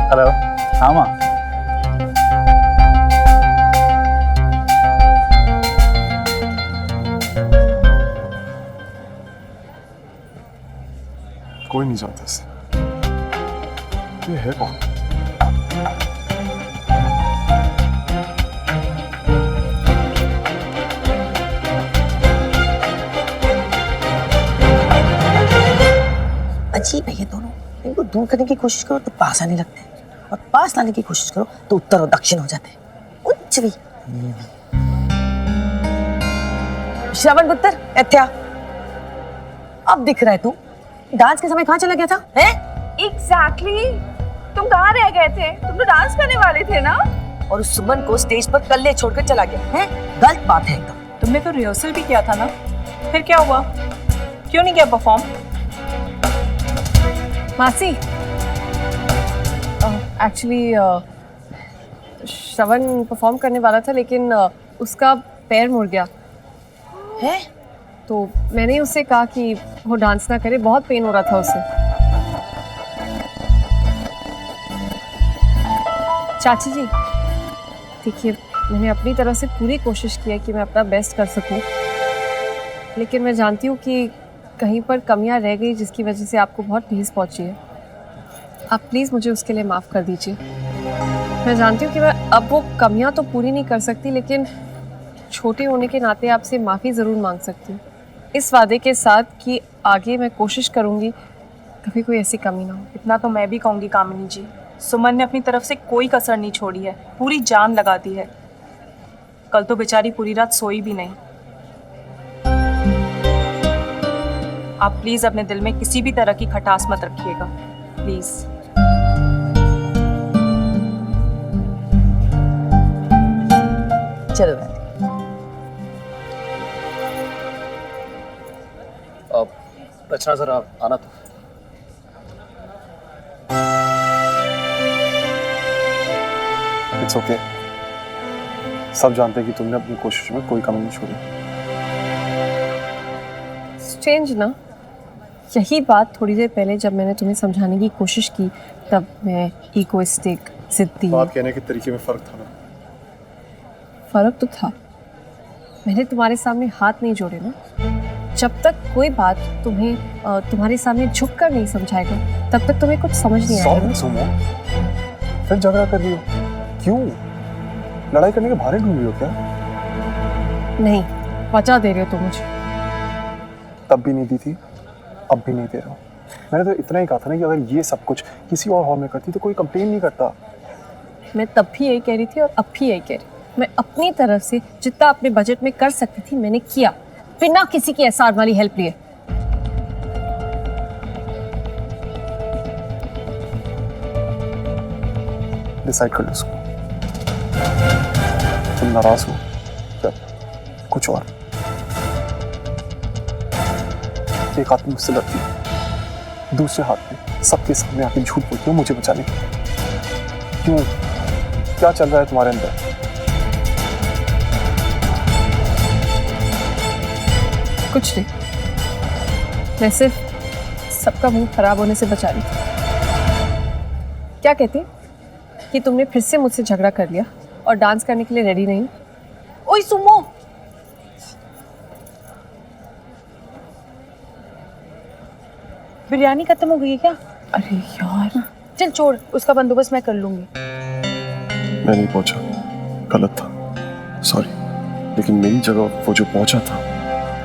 हेलो हाँ माँ कोई नहीं जानता इसे। ये है कौन? अजीब है ये दोनों, इनको दूर करने की कोशिश करो तो पास आने लगते हैं, और पास लाने की कोशिश करो तो उत्तर और दक्षिण हो जाते हैं। कुछ भी। श्रवण पुत्र, इत्या। अब दिख रहा है तू। डांस के समय कहाँ चला गया था? हैं? एग्जैक्टली। तुम कहाँ रह गए थे? तुम तो डांस करने वाले थे ना? और उस सुमन को स्टेज पर कल्ले छोड़कर चला गया है? गलत बात है एकदम। तुमने तो रिहर्सल भी किया था ना, फिर क्या हुआ? क्यों नहीं किया परफॉर्म? मासी, एक्चुअली श्रवण परफॉर्म करने वाला था, लेकिन उसका पैर मुड़ गया है। तो मैंने उससे कहा कि वो डांस ना करे, बहुत पेन हो रहा था उसे। चाची जी देखिए, मैंने अपनी तरफ से पूरी कोशिश की है कि मैं अपना बेस्ट कर सकूं, लेकिन मैं जानती हूँ कि कहीं पर कमियां रह गई जिसकी वजह से आपको बहुत ठेस पहुंची है। आप प्लीज़ मुझे उसके लिए माफ़ कर दीजिए। मैं जानती हूँ कि मैं अब वो कमियां तो पूरी नहीं कर सकती, लेकिन छोटे होने के नाते आपसे माफ़ी ज़रूर मांग सकती हूँ, इस वादे के साथ कि आगे मैं कोशिश करूँगी कभी कोई ऐसी कमी ना हो। इतना तो मैं भी कहूँगी कामिनी जी, सुमन ने अपनी तरफ से कोई कसर नहीं छोड़ी है, पूरी जान लगा दी है। कल तो बेचारी पूरी रात सोई भी नहीं। आप प्लीज अपने दिल में किसी भी तरह की खटास मत रखिएगा, प्लीज। चलो रचना सर आप आना तो। It's okay. सब जानते हैं कि तुमने अपनी कोशिश में कोई कमी नहीं छोड़ी। स्ट्रेंज ना, यही बात थोड़ी देर पहले जब मैंने तुम्हें समझाने की कोशिश की तब मैं इगोइस्टिक, जिद्दी। बात कहने के तरीके में फर्क था ना। फर्क तो था, मैंने तुम्हारे सामने हाथ नहीं जोड़े ना। जब तक कोई बात तुम्हें तुम्हारे सामने झुक कर नहीं समझाएगा तब तक तुम्हें कुछ समझ नहीं आएगा। सुमो, फिर झगड़ा कर रही हो क्यों? लड़ाई करने के बहाने ढूंढ रही हो क्या? नहीं, वजह दे रहे हो तुम मुझे। तब भी नहीं दी थी, अब भी नहीं दे रहा हूँ। मैंने तो इतना ही कहा था ना कि अगर ये सब कुछ किसी और हॉल में करती तो कोई कंप्लेन नहीं करता। मैं तब भी यही कह रही थी और अब भी यही कह रही। मैं अपनी तरफ से जितना अपने बजट में कर सकती थी मैंने किया, बिना किसी की एसआर वाली हेल्प लिए। डिसाइड कर लो इसको। तुम नाराज हो या कुछ और? एक हाथ में मुझसे लड़ती है, दूसरे हाथ में सबके सामने आके झूठ बोलती हो मुझे बचाने के लिए। क्यों? क्या चल रहा है तुम्हारे अंदर? कुछ नहीं, मैं सिर्फ सबका मुंह खराब होने से बचा रही थी। क्या कहती कि तुमने फिर से मुझसे झगड़ा कर लिया और डांस करने के लिए रेडी नहीं? ओए सुमो, बिरयानी खत्म हो गई है क्या? अरे यार, चल छोड़, उसका बंदोबस्त मैं कर लूंगी। मैं नहीं पहुंचा। गलत था, सॉरी। लेकिन मेरी जगह वो जो पहुंचा था,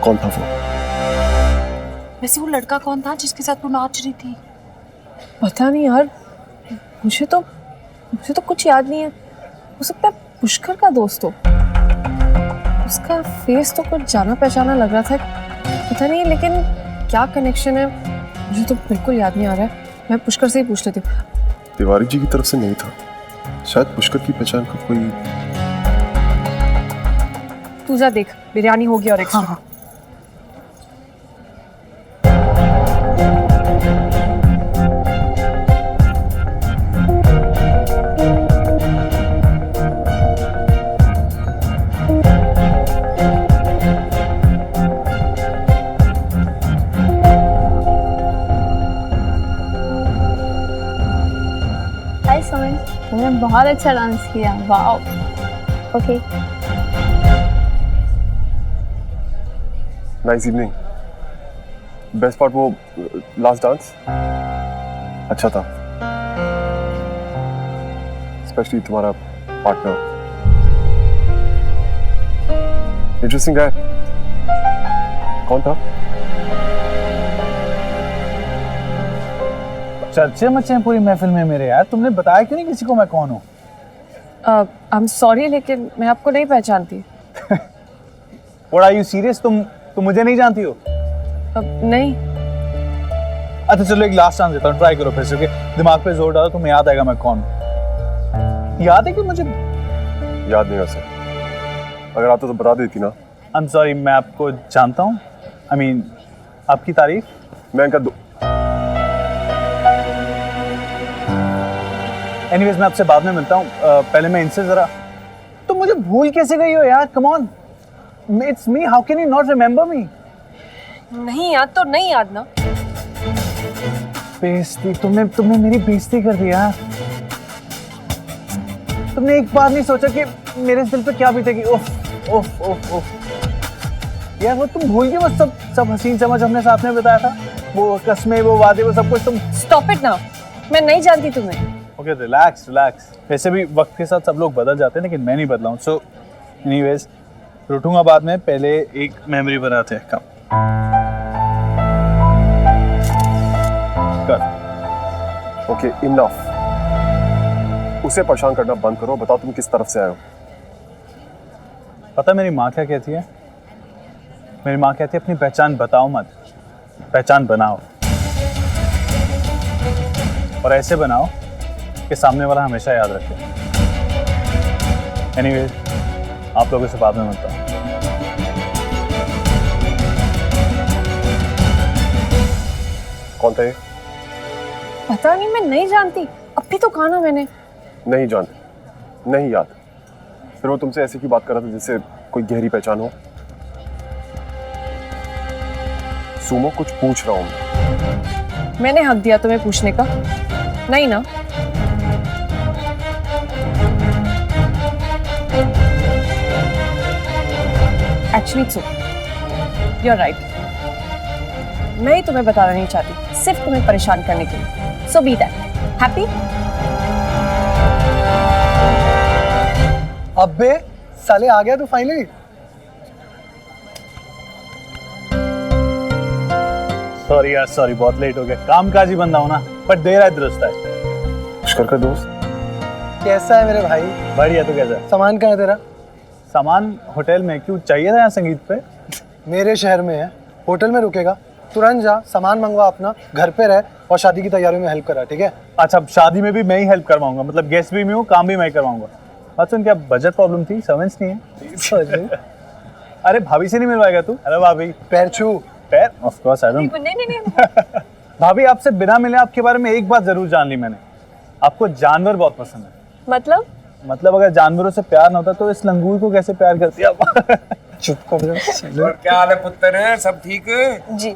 कौन था वो? वैसे वो लड़का कौन था जिसके साथ तू नाच रही थी? पता नहीं यार, मुझे तो कुछ याद नहीं है। हो सकता है पुष्कर का दोस्त हो। उसका फेस तो कुछ जाना पहचाना लग रहा था, पता नहीं लेकिन क्या कनेक्शन है मुझे तो बिल्कुल याद नहीं आ रहा है। मैं पुष्कर से ही पूछ लेती हूँ। तिवारी जी की तरफ से नहीं था, शायद पुष्कर की पहचान का कोई। तू जा देख, बिरयानी होगी और एक्स्ट्रा। हाँ। तुमने बहुत अच्छा डांस किया, wow. Okay, nice evening. Best part वो लास्ट डांस अच्छा था, स्पेशली तुम्हारा पार्टनर इंटरेस्टिंग है। कौन था? चर्चे मचे हैं पूरी महफिल में मेरे यार। तुमने बताया क्यों नहीं किसी को मैं कौन हूँ? आई एम सॉरी लेकिन मैं आपको नहीं पहचानती। What are you serious? तुम मुझे नहीं जानती हो? नहीं। अच्छा चलो एक लास्ट चांस देता हूँ, ट्राई करो फिर से। दिमाग पे जोर डालो, तुम्हें याद आएगा मैं कौन हूँ। याद है कि मुझे याद नहीं वैसे, अगर आता तो बता देती ना। आई एम सॉरी, मैं आपको जानता हूँ। I mean, आपकी तारीफ मैं इनका एनीवेज मैं आपसे बाद में मिलता हूँ। पहले मैं इनसे जरा। तुम मुझे भूल कैसे गई हो यार? Come on, it's me, how can you not remember me? नहीं याद तो नहीं याद ना। बेइज्जती, तुमने मेरी बेइज्जती कर दिया। तुमने एक बार नहीं सोचा कि मेरे दिल पे क्या बीतेगी। उफ उफ उफ उफ यार, वो तुम भूल गए? वो सब हसीन समझ हमने साथ में बताया था, वो कस्में, वो वादे, वो सब कुछ तुम। स्टॉप इट नाउ, मैं नहीं जानती तुम्हें। Okay relax relax. वैसे भी वक्त के साथ सब लोग बदल जाते हैं, लेकिन मैं नहीं बदला हूँ। सो एनीवेज रूठूंगा बाद में, पहले एक मेमोरी बनाते हैं। कम कर। ओके इनफ, उसे परेशान करना बंद करो। बताओ तुम किस तरफ से आए हो? पता मेरी माँ क्या कहती है? मेरी माँ कहती है अपनी पहचान बताओ मत, पहचान बनाओ, और ऐसे बनाओ कि सामने वाला हमेशा याद रखे। एनीवेज आप लोगों से बाद में मिलता हूँ। कौन था ये? पता नहीं, मैं नहीं जानती। अभी तो कहा ना मैंने। नहीं जानते, नहीं याद। फिर वो तुमसे ऐसे क्यों बात कर रहा था जिससे कोई गहरी पहचान हो? सुमो, कुछ पूछ रहा हूँ। मैंने हक दिया तुम्हें पूछने का? नहीं ना। Actually so you are right, मैं ही तुम्हें बताना नहीं चाहती, सिर्फ तुम्हें परेशान करने के लिए। सो बी दैट हैप्पी। अबे साले आ गया तू फाइनली। सॉरी यार, सॉरी, बहुत लेट हो गया। कामकाजी बंदा हूं ना, पर देर आए दुरुस्त है। पुष्कर का दोस्त कैसा है मेरे भाई? बढ़िया। तू कैसा है? सामान कहाँ है तेरा? सामान होटल में। क्यों चाहिए था यहाँ संगीत पे? मेरे शहर में है, होटल में रुकेगा? तुरंत जा, सामान मंगवा अपना, घर पे रह और शादी की तैयारियों में हेल्प करा, ठीक है? अच्छा, शादी में भी मैं ही हेल्प करवाऊंगा, मतलब गेस्ट भी मैं हूँ, काम भी मैं ही करवाऊंगा। अच्छा, क्या बजट प्रॉब्लम थी? समझ नहीं है। अरे भाभी से नहीं मिलवाएगा तू? अरे भाभी पैर छू। Pair of course I don't. नहीं। भाभी आपसे बिना मिले आपके बारे में एक बात जरूर जान ली मैंने, आपको जानवर बहुत पसंद है। मतलब अगर जानवरों से प्यार ना होता तो इस लंगूर को कैसे प्यार करती आप? चुप कर। और क्या हाल है पुत्र? सब ठीक जी।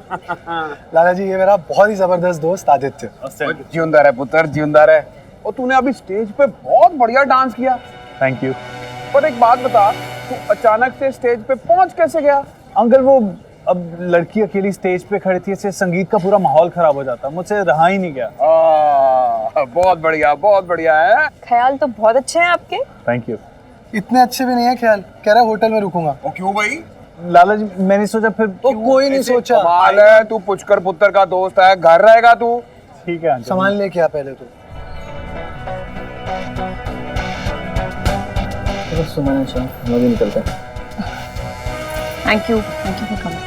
लाला जी, ये मेरा बहुत ही जबरदस्त दोस्त आदित्य। जिंदा रहे पुत्र, जिंदा रहे। और तूने अभी स्टेज पे बहुत बढ़िया डांस किया। Thank you. पर एक बात बता, तू अचानक से स्टेज पे पहुंच कैसे गया? अंकल वो अब लड़की अकेली स्टेज पे खड़ी थी, इससे संगीत का पूरा माहौल खराब हो जाता, मुझसे रहा ही नहीं गया। बहुत बढ़िया है। ख्याल तो बहुत अच्छे हैं आपके। Thank you. इतने अच्छे भी नहीं है ख्याल, कह रहा होटल में रुकूंगा। क्यों भाई? लाला जी मैंने सोचा फिर तो कोई नहीं सोचा। कमाल है, तू पुष्कर पुत्र का दोस्त है, घर रहेगा तू। ठीक है सामान लेके आ पहले तो। सुमन हम भी निकलते हैं। Thank you for coming.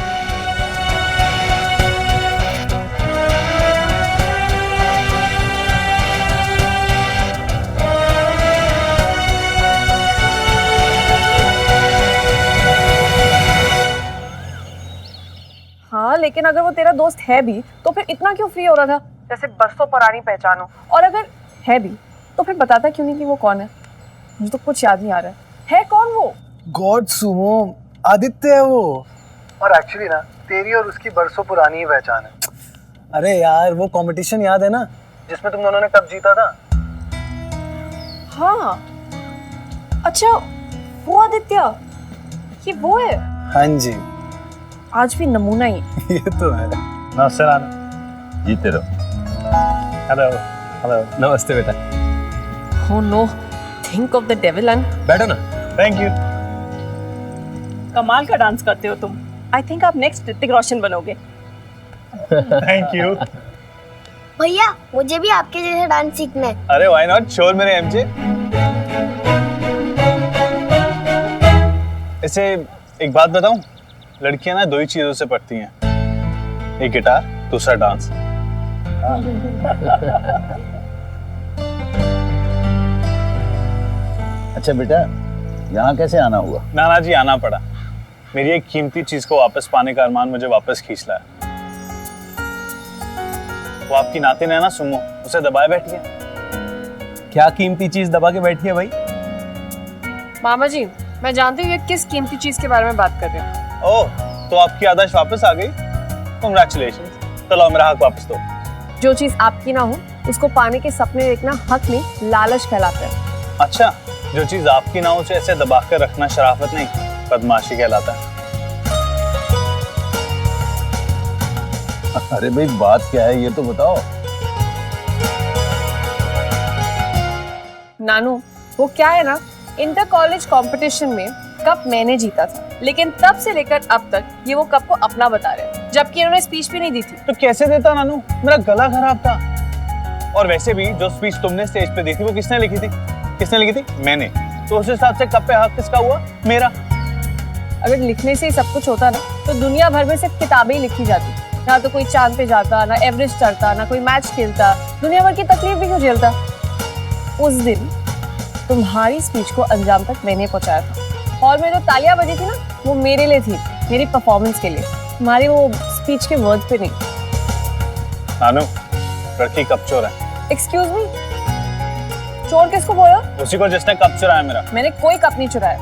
हाँ लेकिन अगर वो तेरा दोस्त है भी तो फिर इतना क्यों फ्री हो रहा था जैसे बरसों पुरानी पहचान हो? और अगर है भी तो फिर बताता क्यों नहीं कि वो कौन है? मुझे तो कुछ याद नहीं आ रहा है कौन वो? गॉड सुमो, आदित्य है वो। और एक्चुअली ना तेरी और उसकी बरसों पुरानी ही पहचान है। अरे यार वो कंपटीशन याद है ना जिसमें तुम दोनों ने कप जीता था? हाँ अच्छा वो आदित्य, ये वो है? हाँ जी आज भी नमूना ही। ये तो है। नमस्ते नाना। जीते रहो। Hello hello. नमस्ते बेटा। Oh no, think of the devil and बैठो ना। Thank you. कमाल का डांस करते हो तुम। आई थिंक आप नेक्स्ट ऋतिक रोशन बनोगे। Thank you. भैया मुझे भी आपके जैसे डांस सीखना है। अरे व्हाई नॉट, श्योर मेरे एमजे। इसे एक बात बताऊं, लड़कियां ना 2 ही चीजों से पढ़ती हैं, एक गिटार, दूसरा डांस। अच्छा बेटा, यहाँ कैसे आना हुआ? नाना जी आना पड़ा, मेरी एक कीमती चीज को वापस पाने का अरमान मुझे वापस खींच लाया। वो आपकी नातिन है ना सुमो, उसे दबाए बैठी है। क्या कीमती चीज दबा के बैठी है भाई? मामा जी मैं जानती हूँ ये किस कीमती चीज के बारे में बात कर रहे हो। ओह, तो आपकी आदर्श वापस आ गई, कांग्रेचुलेशंस। तो लो मेरा हक वापस दो। जो चीज आपकी ना हो उसको पाने के सपने देखना हक नहीं, लालच कहलाता है। अच्छा, जो चीज आपकी ना हो उसे ऐसे दबा कर रखना शराफत नहीं, बदमाशी कहलाता है। अरे भाई बात क्या है ये तो बताओ। नानू वो क्या है ना, इंटर कॉलेज कंपटीशन में कप मैंने जीता था, लेकिन तब से लेकर अब तक ये वो कप को अपना बता रहे हैं, जबकि इन्होंने स्पीच भी नहीं दी थी। तो कैसे देता नानू, मेरा गला खराब था। और वैसे भी जो स्पीच तुमने स्टेज पे दी थी वो किसने लिखी थी? किसने लिखी थी? मैंने। तो उस हिसाब से कप पे हक किसका हुआ? मेरा। अगर लिखने से ही सब कुछ होता ना तो दुनिया भर में सिर्फ किताबें ही लिखी जाती, ना तो कोई चांद पे जाता, ना एवरेस्ट चढ़ता, ना कोई मैच खेलता, दुनिया भर की तकलीफ भी क्यों झेलता। उस दिन तुम्हारी स्पीच को अंजाम तक मैंने पहुंचाया था। हॉल में जो तालियां बजी थी ना वो मेरे लिए थी, मेरी परफॉर्मेंस के लिए, तुम्हारी वो स्पीच के वर्ड पे नहीं। नानू, लड़की कप चोर है। एक्सक्यूज मी, चोर किसको बोला? उसी को जिसने कप चुराया मेरा। मैंने कोई कप नहीं चुराया।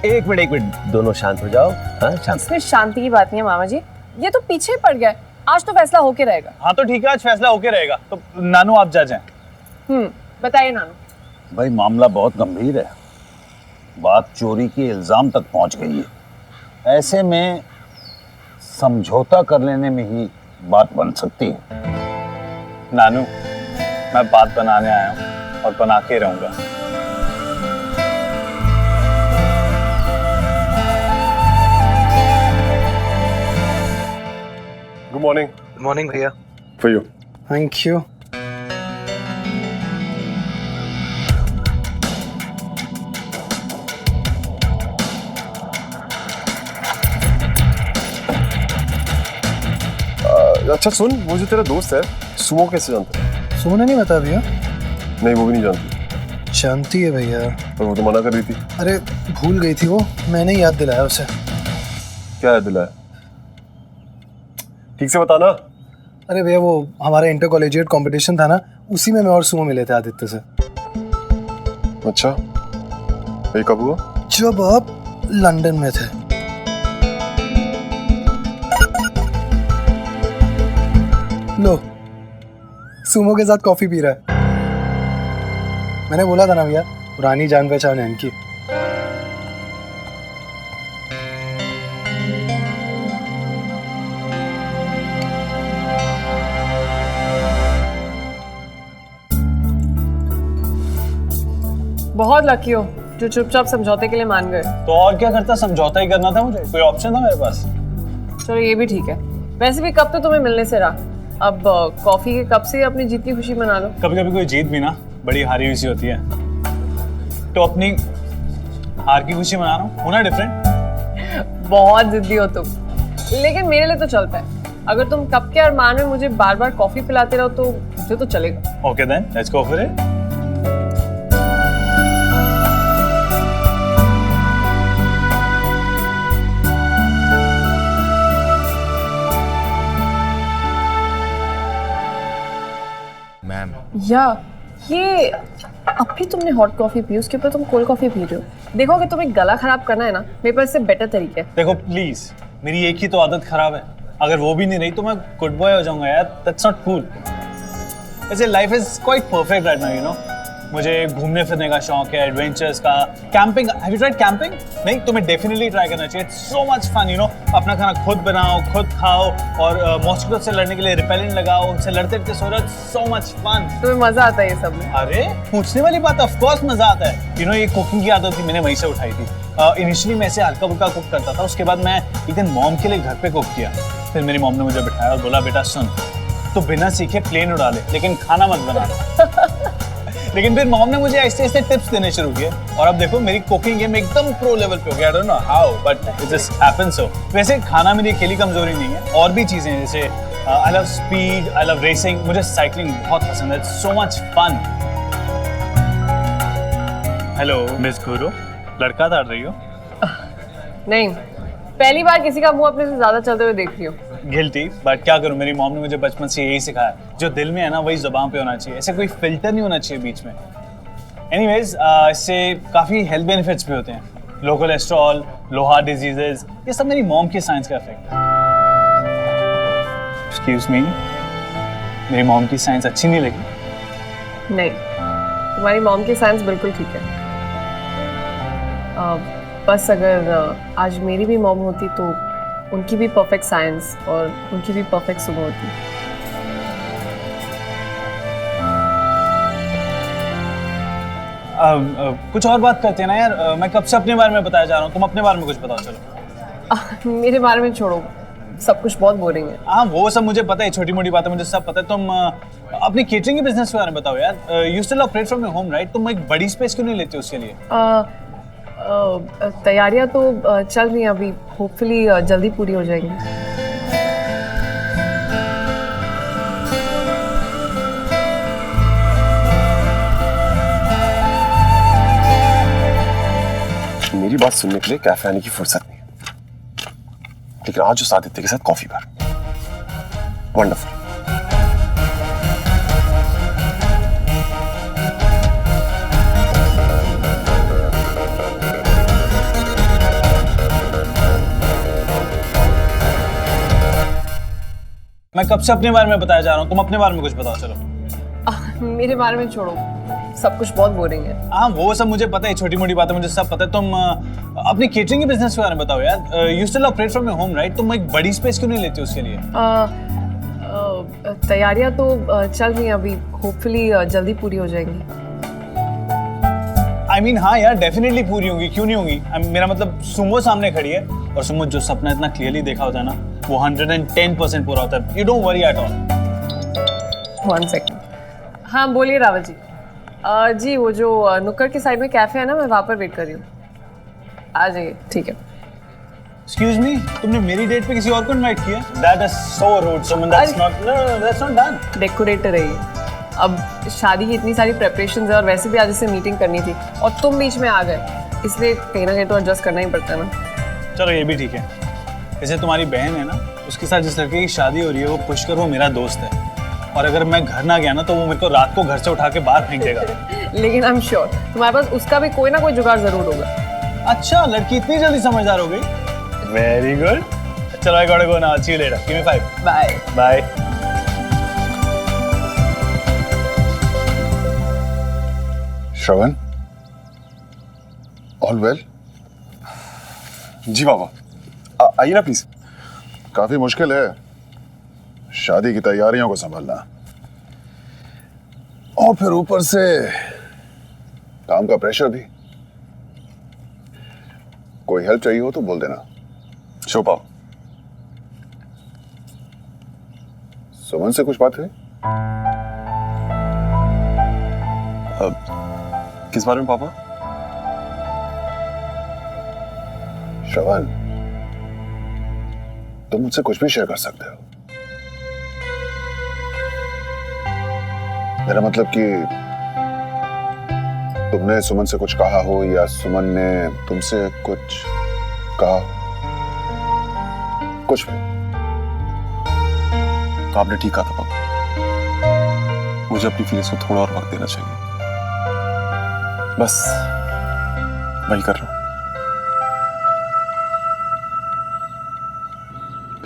एक मिनट, दोनों शांत हो जाओ। हाँ शांत। इसमें शांति की बात नहीं है मामा जी, ये तो पीछे ही पड़ गया है। आज तो फैसला होके रहेगा। हाँ तो ठीक है, आज फैसला होके रहेगा। तो नानू आप जज हैं। बताइए नानू। भाई मामला बहुत गंभीर है, बात चोरी के इल्जाम तक पहुंच गई है। ऐसे में समझौता कर लेने में ही बात बन सकती है। नानू, मैं बात बनाने आया हूँ और बना के रहूंगा। Good morning. गुड मॉर्निंग भैया। For you. Thank you. अच्छा सुन, वो जो तेरा दोस्त है सुमो कैसे जानता है? सुमो ने नहीं बता भैया? नहीं वो भी नहीं जानती। जानती है भैया। पर वो तो मना कर रही थी। अरे भूल गई थी वो, मैंने याद दिलाया उसे। क्या याद दिलाया? ठीक से बताना। अरे भैया वो हमारा इंटर कॉलेजिएट कंपटीशन था ना, उसी में मैं और सुमो मिले थे आदित्य से। अच्छा, ये कब हुआ? जब आप लंदन में थे। लो, सुमो के साथ कॉफी पी रहा है। मैंने बोला था ना भैया, पुरानी जान पहचान है इनकी। बहुत लकी हो, जो चुपचाप समझौते के लिए मान गए। तो और क्या करता, समझौता ही करना था मुझे, कोई ऑप्शन था मेरे पास? चलो ये भी ठीक है। वैसे भी कब तो तुम्हें मिलने से रहा, अब कॉफी के कप से अपनी जीत की खुशी मना लो। कभी कभी कोई जीत भी ना बड़ी हारी हुई सी होती है, तो अपनी हार की खुशी मना रहा हूँ, होना डिफरेंट। बहुत जिद्दी हो तुम, लेकिन मेरे लिए तो चलता है। अगर तुम कप के अरमान में मुझे बार बार कॉफी पिलाते रहो तो मुझे तो चलेगा। Okay then let's go for it. Ma'am या ये अब भी तुमने हॉट कॉफी पी, उसके ऊपर तुम कोल्ड कॉफी पी रहे हो। देखो अगर तुम्हें गला खराब करना है ना, मेरे पास इससे बेटर तरीके है। देखो प्लीज, मेरी एक ही तो आदत खराब है, अगर वो भी नहीं रही तो मैं गुड बॉय हो जाऊंगा यार। That's not cool. ऐसे life is quite perfect right now, you know. मुझे घूमने फिरने का शौक है, एडवेंचर्स का। Camping, have you tried camping? नहीं, तुम्हें डेफिनेटली ट्राई करना चाहिए। It's so much fun, you know. अपना खाना खुद बनाओ, खुद खाओ, और मॉस्किटो से लड़ने के लिए रिपेलेंट लगाओ, उनसे लड़ते लड़ते सो रहे। So much fun. तुम्हें मजा आता है ये सब में? अरे पूछने वाली बात, ऑफ कोर्स मजा आता है। यू नो, ये कुकिंग की आदत थी, मैंने वहीं से उठाई थी। इनिशियली मैं ऐसे हल्का फुल्का कुक करता था, उसके बाद मैं एक दिन मॉम के लिए घर पे कुक किया। फिर मेरी मॉम ने मुझे बिठाया और बोला, बेटा सुन, तो बिना सीखे प्लेन उड़ा ले, लेकिन खाना मत बना। लेकिन फिर मॉम ने मुझे ऐसे ऐसे टिप्स देने शुरू किए, और अब देखो मेरी कुकिंग गेम एकदम प्रो लेवल पे हो गया। I don't know how, but it just happens so. वैसे खाना मेरी अकेली कमजोरी नहीं है, और भी चीजें हैं, जैसे I love speed, I love racing, मुझे साइकिलिंग बहुत पसंद है। It's so much fun. Hello miss Guru, लड़का ताड़ रही हो? नहीं, पहली बार किसी का मुंह अपने से ज्यादा चलते हुए देख रही हो। गिल्टी, बट क्या करूं, मेरी मॉम ने मुझे बचपन से यही सिखाया, जो दिल में है ना वही जुबान पे होना चाहिए, ऐसे कोई फिल्टर नहीं होना चाहिए बीच में। एनीवेज, इससे काफ़ी हेल्थ बेनिफिट्स भी होते हैं। लो कोलेस्ट्रॉल, लो हार्ट डिजीजेज, ये सब मेरी मॉम की साइंस का इफेक्ट है। एक्सक्यूज मी, मेरी मॉम की साइंस अच्छी नहीं लगी? नहीं, तुम्हारी मॉम की साइंस बिल्कुल ठीक है। बस अगर आज मेरी भी मॉम होती तो उनकी भी परफेक्ट साइंस और उनकी भी परफेक्ट सुबह होती। कुछ और बात करते हैं ना यार। मैं कब से अपने बारे में बताया जा रहा हूँ, तुम अपने बारे में कुछ बताओ। चलो मेरे बारे में छोड़ो, सब कुछ बहुत बोरिंग है। हाँ वो सब मुझे पता है, छोटी मोटी बातें मुझे सब पता है। तुम अपनी केटरिंग के बिजनेस के बारे में बताओ यार। You still operate from your home right? तुम एक बड़ी स्पेस क्यों नहीं लेते उसके लिए? तैयारियां तो चल रही हैं अभी, होपफुली जल्दी पूरी हो जाएंगी। मेरी बात सुनने के लिए कैफे आने की फुर्सत नहीं, लेकिन आज उस आदित्य के साथ कॉफी पर वंडरफुल। मैं कब से अपने बारे में बताया जा रहा हूँ, तुम अपने बारे में कुछ बताओ। चलो मेरे बारे में छोड़ो, सब कुछ बहुत बोरिंग है। हाँ वो सब मुझे पता है, छोटी मोटी बातें मुझे सब पता है। तुम अपनी केटरिंग के बिजनेस के बारे में बताओ यार। You still operate from your home right? तुम एक बड़ी स्पेस क्यों नहीं लेते उसके लिए? तैयारियां तो चल रही हैं अभी, होपफुली जल्दी पूरी हो जाएंगी। I mean, हाँ यार डेफिनेटली पूरी होंगी, क्यों नहीं होंगी। मेरा मतलब सुमो सामने खड़ी है, और सुमो जो सपना इतना क्लियरली देखा होता है ना, वो 110% पूरा होता है। You don't worry at all. 1 second. हाँ बोलिए रावत जी। जी वो जो नुक्कड़ के साइड में कैफे है ना, मैं वहाँ पर वेट कर रही हूँ, आ जाइए। ठीक है। एक्सक्यूज मी, तुमने मेरी डेट पे किसी और को इनवाइट किया? That is so rude Suman, that's not, no that's not done. Decorator है ये। अब शादी की इतनी सारी प्रेपरेशंस है, और वैसे भी आज इससे मीटिंग करनी थी, और तुम बीच में आ गए, इसलिए कहीं ना कहीं तो एडजस्ट करना ही पड़ता है ना। चलो ये भी ठीक है। जैसे तुम्हारी बहन है ना, उसके साथ जिस लड़के की शादी हो रही है, वो पुष्कर, वो मेरा दोस्त है, और अगर मैं घर ना गया ना तो वो मेरे को रात को घर से उठा के बाहर फेंक देगा। लेकिन आई एम श्योर तुम्हारे पास उसका भी कोई ना कोई जुगाड़ जरूर होगा। अच्छा, लड़की इतनी जल्दी समझदार हो गई। Very good. चलो I got to go now, see you later, give me 5। Bye bye. Shravan, all well? जी बाबा, आइए ना प्लीज। काफी मुश्किल है शादी की तैयारियों को संभालना, और फिर ऊपर से काम का प्रेशर भी। कोई हेल्प चाहिए हो तो बोल देना। शो पाओ। सुमन से कुछ बात हुई? किस बारे में पापा? श्रवण, तुम मुझसे कुछ भी शेयर कर सकते हो। मेरा मतलब कि तुमने सुमन से कुछ कहा हो या सुमन ने तुमसे कुछ कहा, कुछ भी। तो आपने ठीक कहा था पापा, मुझे अपनी फीलिंग्स को थोड़ा और वक्त देना चाहिए। बस वही कर रहा हूं।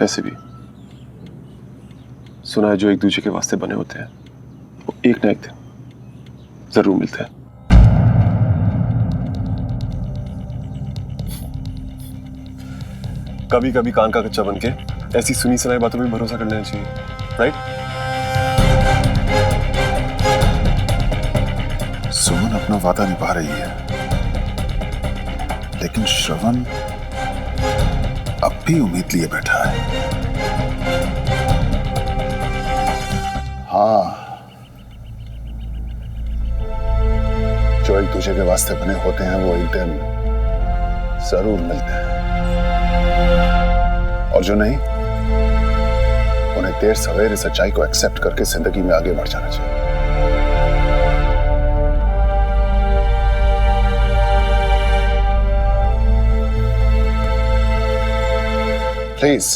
वैसे भी सुना है जो एक दूसरे के वास्ते बने होते हैं वो एक ना एक दिन जरूर मिलते हैं। कभी कभी कान का कच्चा बनके ऐसी सुनी सुनाई बातों पे भरोसा कर लेना चाहिए, राइट? सुमन अपना वादा निभा रही है, लेकिन श्रवण अब भी उम्मीद लिए बैठा है। हाँ, जो एक दूसरे के वास्ते बने होते हैं वो एक दिन जरूर मिलते हैं, और जो नहीं उन्हें देर सवेर सच्चाई को एक्सेप्ट करके जिंदगी में आगे बढ़ जाना चाहिए। Please,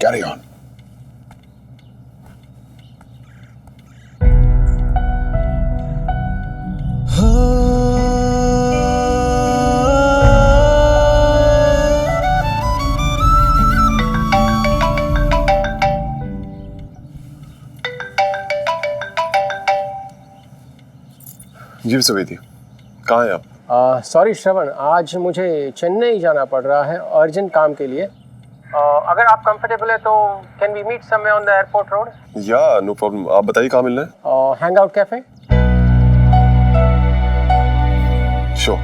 carry on. जी सवेदी, कहाँ हैं आप? सॉरी श्रवण, आज मुझे चेन्नई जाना पड़ रहा है अर्जेंट काम के लिए। अगर आप कंफर्टेबल है तो can we meet somewhere on the airport road? या नो प्रॉब्लम, आप बताइए कहाँ मिलना है? Hang out cafe. श्योर।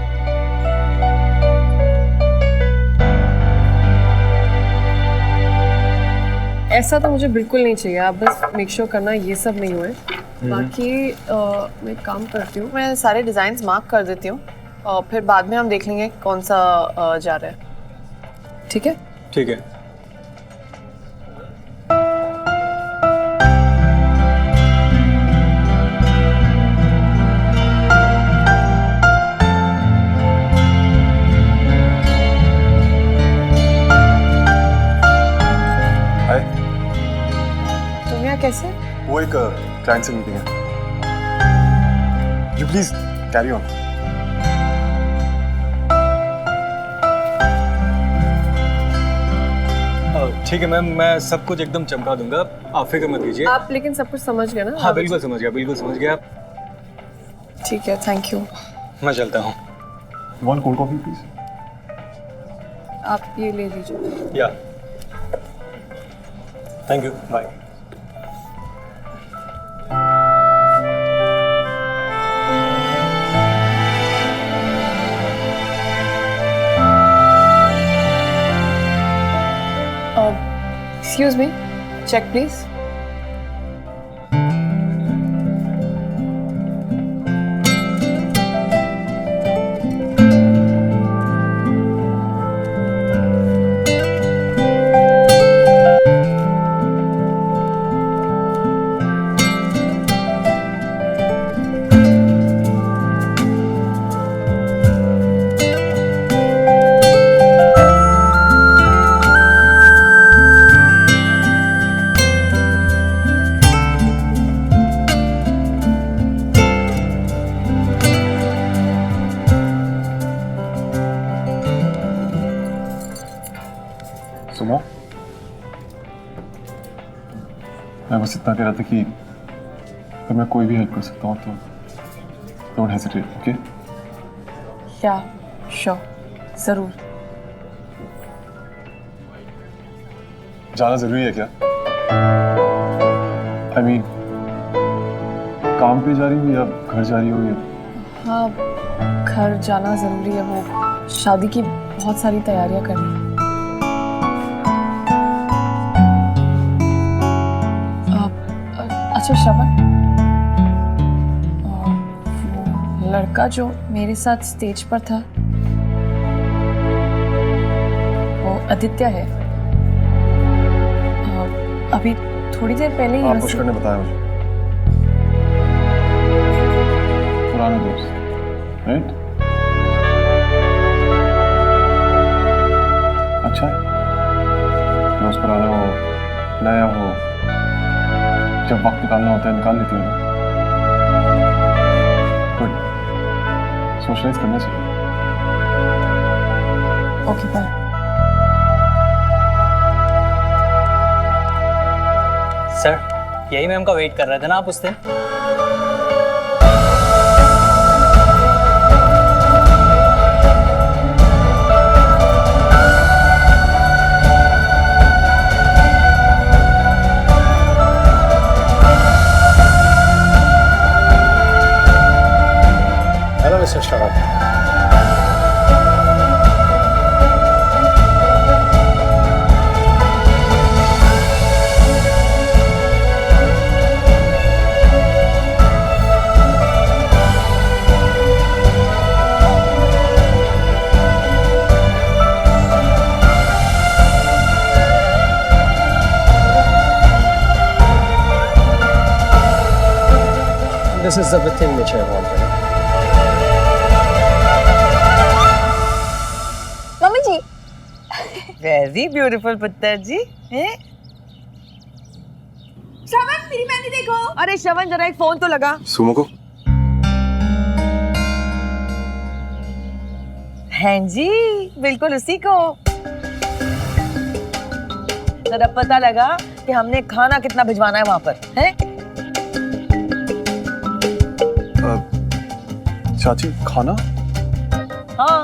ऐसा तो मुझे बिल्कुल नहीं चाहिए, आप बस मेक श्योर करना ये सब नहीं हुए। बाकी मैं एक काम करती हूँ, मैं सारे डिज़ाइंस मार्क कर देती हूँ और फिर बाद में हम देख लेंगे कौन सा जा रहा है। ठीक है? ठीक है। तुम यहाँ कैसे? वो एक क्लाइंट से मीटिंग है। You please carry on. ठीक है मैम, मैं सब कुछ एकदम चमका दूंगा, आप फिक्र मत कीजिए। आप लेकिन सब कुछ समझ गए ना? हाँ बिल्कुल समझ गया, बिल्कुल समझ गया। ठीक है, थैंक यू। मैं चलता हूँ। One cold coffee please. आप ये ले लीजिए। या thank you, bye. Excuse me, check please. सुनो, मैं बस इतना कह रहा था कि अगर मैं कोई भी हेल्प कर सकता हूँ तो डोंट हेजिटेट, ओके? या श्योर, जरूर। जाना जरूरी है क्या? I mean, काम पे जा रही हो या घर जा रही हो या? हाँ, घर जाना जरूरी है, वो शादी की बहुत सारी तैयारियां करनी है। अच्छा श्रवण, वो लड़का जो मेरे साथ स्टेज पर था वो आदित्य है। अभी थोड़ी देर पहले ही पुष्कर ने बताया मुझे। पुराना दोस्त, राइट? अच्छा है, दोस्त पुराना हो, नया हो, जब वक्त निकालना होता है निकाल लेती हो ना। गुड, सोशलाइज करना चाहिए। Okay bye. सर, यही मैम का वेट कर रहे थे ना आप उस दिन? Hello mister Shravan. This is the thing which I wanted. Mummy जी, वेरी ब्यूटीफुल पुत्र जी। श्रवण, मेरी मेहंदी देखो। अरे श्रवण, जरा एक फोन तो लगा। सुमो को। हैं जी, बिल्कुल उसी को। जरा पता लगा कि हमने खाना कितना भिजवाना है वहां पर, हैं? चाची, खाना? हाँ।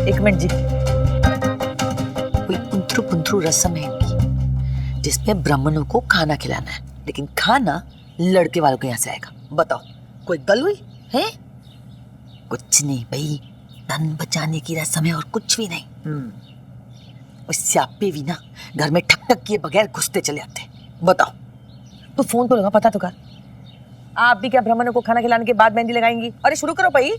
एक मिनट जी, कोई पुंथरू पुंथरू रस्म है इनकी जिसमें ब्राह्मणों को खाना खिलाना है, लेकिन खाना लड़के वालों के यहाँ से आएगा। बताओ, कोई गल हुई है? कुछ नहीं भाई, धन बचाने की रस्म है और कुछ भी नहीं। उस स्यापे भी ना घर में ठक ठक किए बगैर घुसते चले आते। बताओ, तो फोन तो लगा, पता तो कर। आप भी क्या ब्राह्मणों को खाना खिलाने के बाद मेहंदी लगाएंगी? अरे शुरू करो भाई।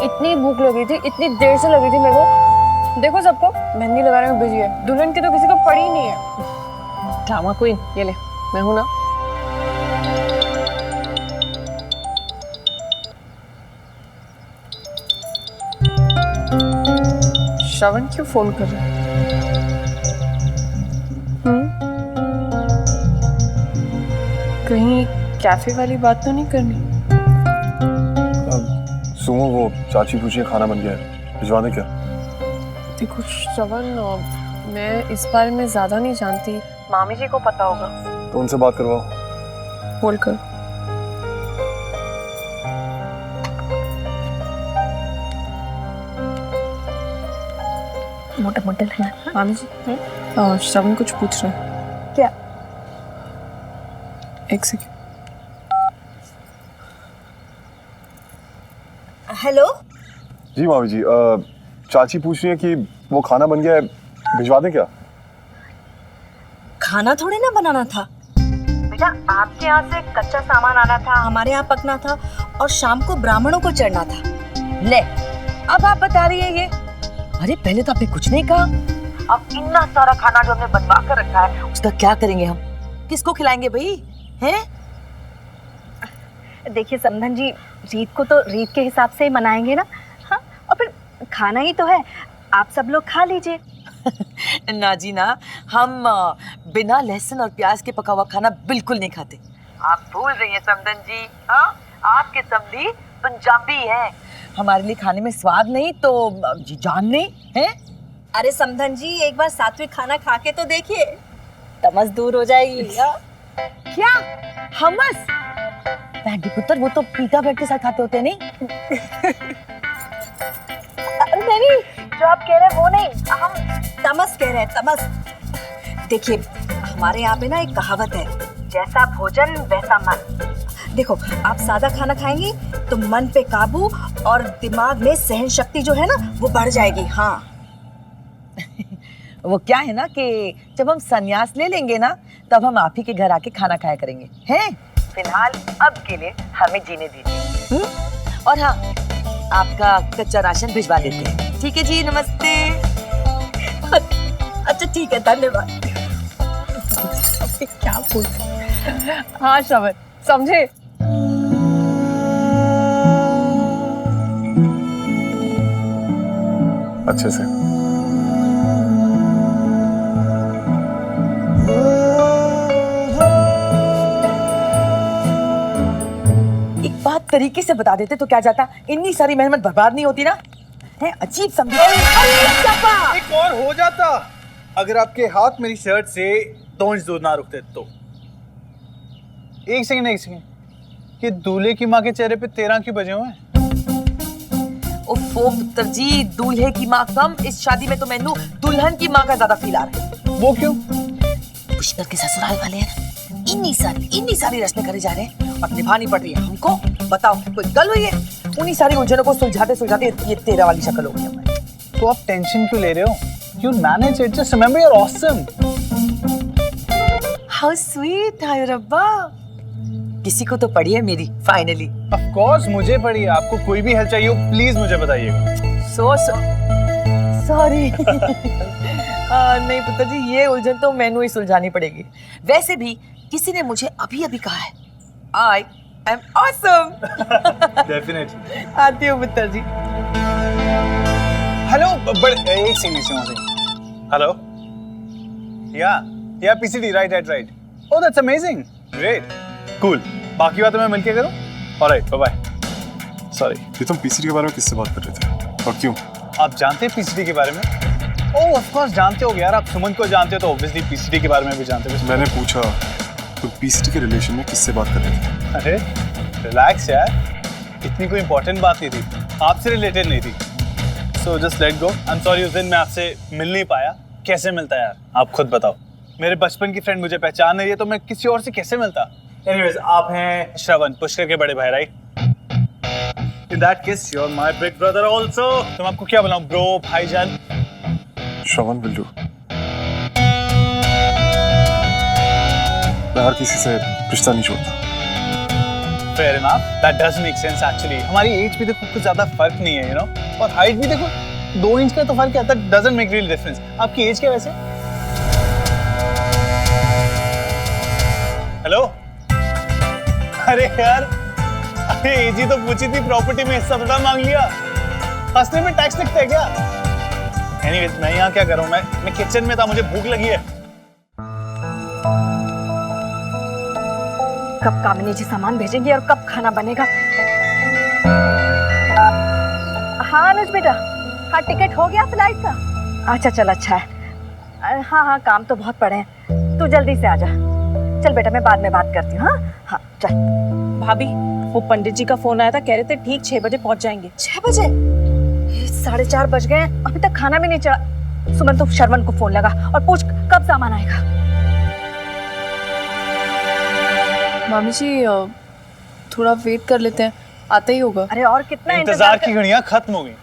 इतनी भूख लगी थी, इतनी देर से लगी थी मेरे को। देखो सबको मेहंदी लगाने में बिजी है, दुल्हन की तो किसी को पड़ी नहीं है। ड्रामा क्वीन, ये ले, मैं हूं ना। श्रवण क्यों फोन कर रहा है? कहीं कैफे वाली बात तो नहीं करनी? सुमो, वो चाची पूछिए खाना बन गया है, भिजवा दें क्या? देखो श्रवण, मैं इस बारे में ज्यादा नहीं जानती, मामी जी को पता होगा। तो उनसे बात करवाओ। बोल कर। मोटा मोटा लगना। मामी जी, श्रवण कुछ पूछ रहा है। क्या? एक सेकंड। हेलो। जी मामी जी, चाची पूछ रही है कि वो खाना बन गया है, भिजवा दें क्या? खाना थोड़ी ना बनाना था बेटा, आपके यहाँ से कच्चा सामान आना था, हमारे यहाँ पकना था और शाम को ब्राह्मणों को चढ़ना था। ले, अब आप बता रही है ये? अरे पहले तो आपने कुछ नहीं कहा। अब इतना सारा खाना जो हमने बनवा कर रखा है उसका क्या करेंगे हम? किसको खिलाएंगे भाई? हैं? देखिए समधन जी, रीत को तो रीत के हिसाब से ही मनाएंगे ना। हाँ, और फिर खाना ही तो है, आप सब लोग खा लीजिए। ना जी ना, हम बिना लहसुन और प्याज के पका हुआ खाना बिल्कुल नहीं खाते। आप भूल रही हैं समधन जी। हाँ, आपके समधी पंजाबी हैं, हमारे लिए खाने में स्वाद नहीं तो जी जान नहीं है। अरे समधन जी, एक बार सात्विक खाना खा के तो देखिए, तमस दूर हो जाएगी। क्या हमस? बैठी पुत्र, वो तो पीता ब्रेड के साथ खाते होते हैं नहीं? नहीं, जो आप कह रहे हैं वो नहीं, हम तमस कह रहे हैं, तमस। देखिए हमारे यहाँ पे ना एक कहावत है, जैसा भोजन वैसा मन। देखो आप सादा खाना खाएंगी तो मन पे काबू और दिमाग में सहन शक्ति जो है ना वो बढ़ जाएगी। हाँ वो क्या है ना कि जब हम संन्यास ले लेंगे ना तब हम आप ही के घर आके खाना खाया करेंगे, हैं? फिलहाल अब के लिए हमें जीने दीजिए। और हाँ, आपका कच्चा राशन भिजवा देते हैं। ठीक है जी, नमस्ते। अच्छा ठीक है, धन्यवाद। क्या बोल। हाँ श्रवण, समझे? अच्छे से। एक बात तरीके से बता देते तो क्या जाता, इतनी सारी मेहनत बर्बाद नहीं होती ना। है अजीब समझे। एक और हो जाता अगर आपके हाथ मेरी शर्ट से 2 इंच दूर ना रुकते तो। एक सेकंड, ये दूल्हे की माँ के चेहरे पे 13 क्यों बजे हुए हैं? ओफो पुत्र जी, दूल्हे की माँ कम, इस शादी में तो मैनू दुल्हन की माँ का ज्यादा फील आ रहा है। वो क्यों? पुष्कर के ससुराल वाले हैं ना, इतनी सारी रस्में करे जा रहे हैं और निभानी पड़ रही है हमको। बताओ कोई गल हुई है? उन्हीं सारी उलझनों को सुलझाते ये 13 वाली शक्ल हो गई हमारी। तो आप टेंशन क्यों ले रहे हो? You manage it. Just remember you're awesome. How sweet, हाय रब्बा। किसी को तो पड़ी है मेरी फाइनली। Of course मुझे पड़ी है। आपको कोई भी हेल्प चाहिए हो प्लीज मुझे बताइएगा। सॉरी। नहीं पुत्र जी, ये उलझन तो मैनू ही सुलझानी पड़ेगी। वैसे भी किसी ने मुझे अभी कहा है I am awesome. Definitely. आती हूँ पुत्र जी। हेलो एक सेकंड। हेलो या PCD right. Oh that's amazing, great, cool. बाकी बातें मैं मिलके करूं? Alright, bye bye. सॉरी। ये तुम पीसीडी के बारे में किससे बात कर रहे थे और क्यों? आप जानते हैं पीसीडी के बारे में? ओह ऑफ कोर्स जानते हो यार, आप सुमन को जानते हो तो ऑब्वियसली पीसीडी के बारे में भी जानते हो। मैंने पूछा तुम पीसीडी के रिलेशन में किससे बात कर रहे थे? अरे रिलैक्स यार, इतनी कोई इंपॉर्टेंट बात नहीं थी, आपसे रिलेटेड नहीं थी। So just let go. I'm sorry उस दिन मैं आपसे मिल नहीं पाया। कैसे मिलता यार, आप खुद बताओ। मेरे बचपन की फ्रेंड मुझे पहचान नहीं है तो मैं किसी और से कैसे मिलता? Anyways, आप हैं श्रवण, पुष्कर के बड़े भाई, right? In that case, you're my big brother also. तो मैं आपको क्या बुलाऊं, ब्रो, भाईजान? श्रवण will do. मैं हर किसी से रिश्ता नहीं छोड़ता। Fair enough. That does make sense actually. हमारी एज भी देखो कुछ ज्यादा फर्क नहीं है, you know? और हाइट भी देखो 2 इंच का तो फर्क है, that doesn't make real difference. आपकी एज क्या वैसे? हेलो? अरे यार, अरे एज ही तो पूछी थी, प्रॉपर्टी में हिस्सा थोड़ा मांग लिया। हंसने में टैक्स लिखते हैं क्या? Anyways, मैं यहाँ क्या कर रहा हूँ? मैं किचन में था, मुझे भूख लगी है। कब कामिनी जी सामान भेजेंगे और कब खाना बनेगा? हाँ अनुज बेटा, हाँ टिकट हो गया फ्लाइट का? अच्छा चल, अच्छा है। हाँ काम तो बहुत पड़े हैं, तू जल्दी से आ जा। चल बेटा, मैं बाद में बात करती हूँ। हाँ चल। भाभी, वो पंडित जी का फोन आया था, कह रहे थे ठीक 6 बजे पहुंच जाएंगे। 6 बजे? 4:30 बज गए, अभी तक खाना भी नहीं चढ़ा। सुमन तो शर्मन को फोन लगा और पूछ कब सामान आएगा। मामी जी थोड़ा वेट कर लेते हैं, आता ही होगा। अरे और कितना इंतजार की घड़ियां खत्म हो गई।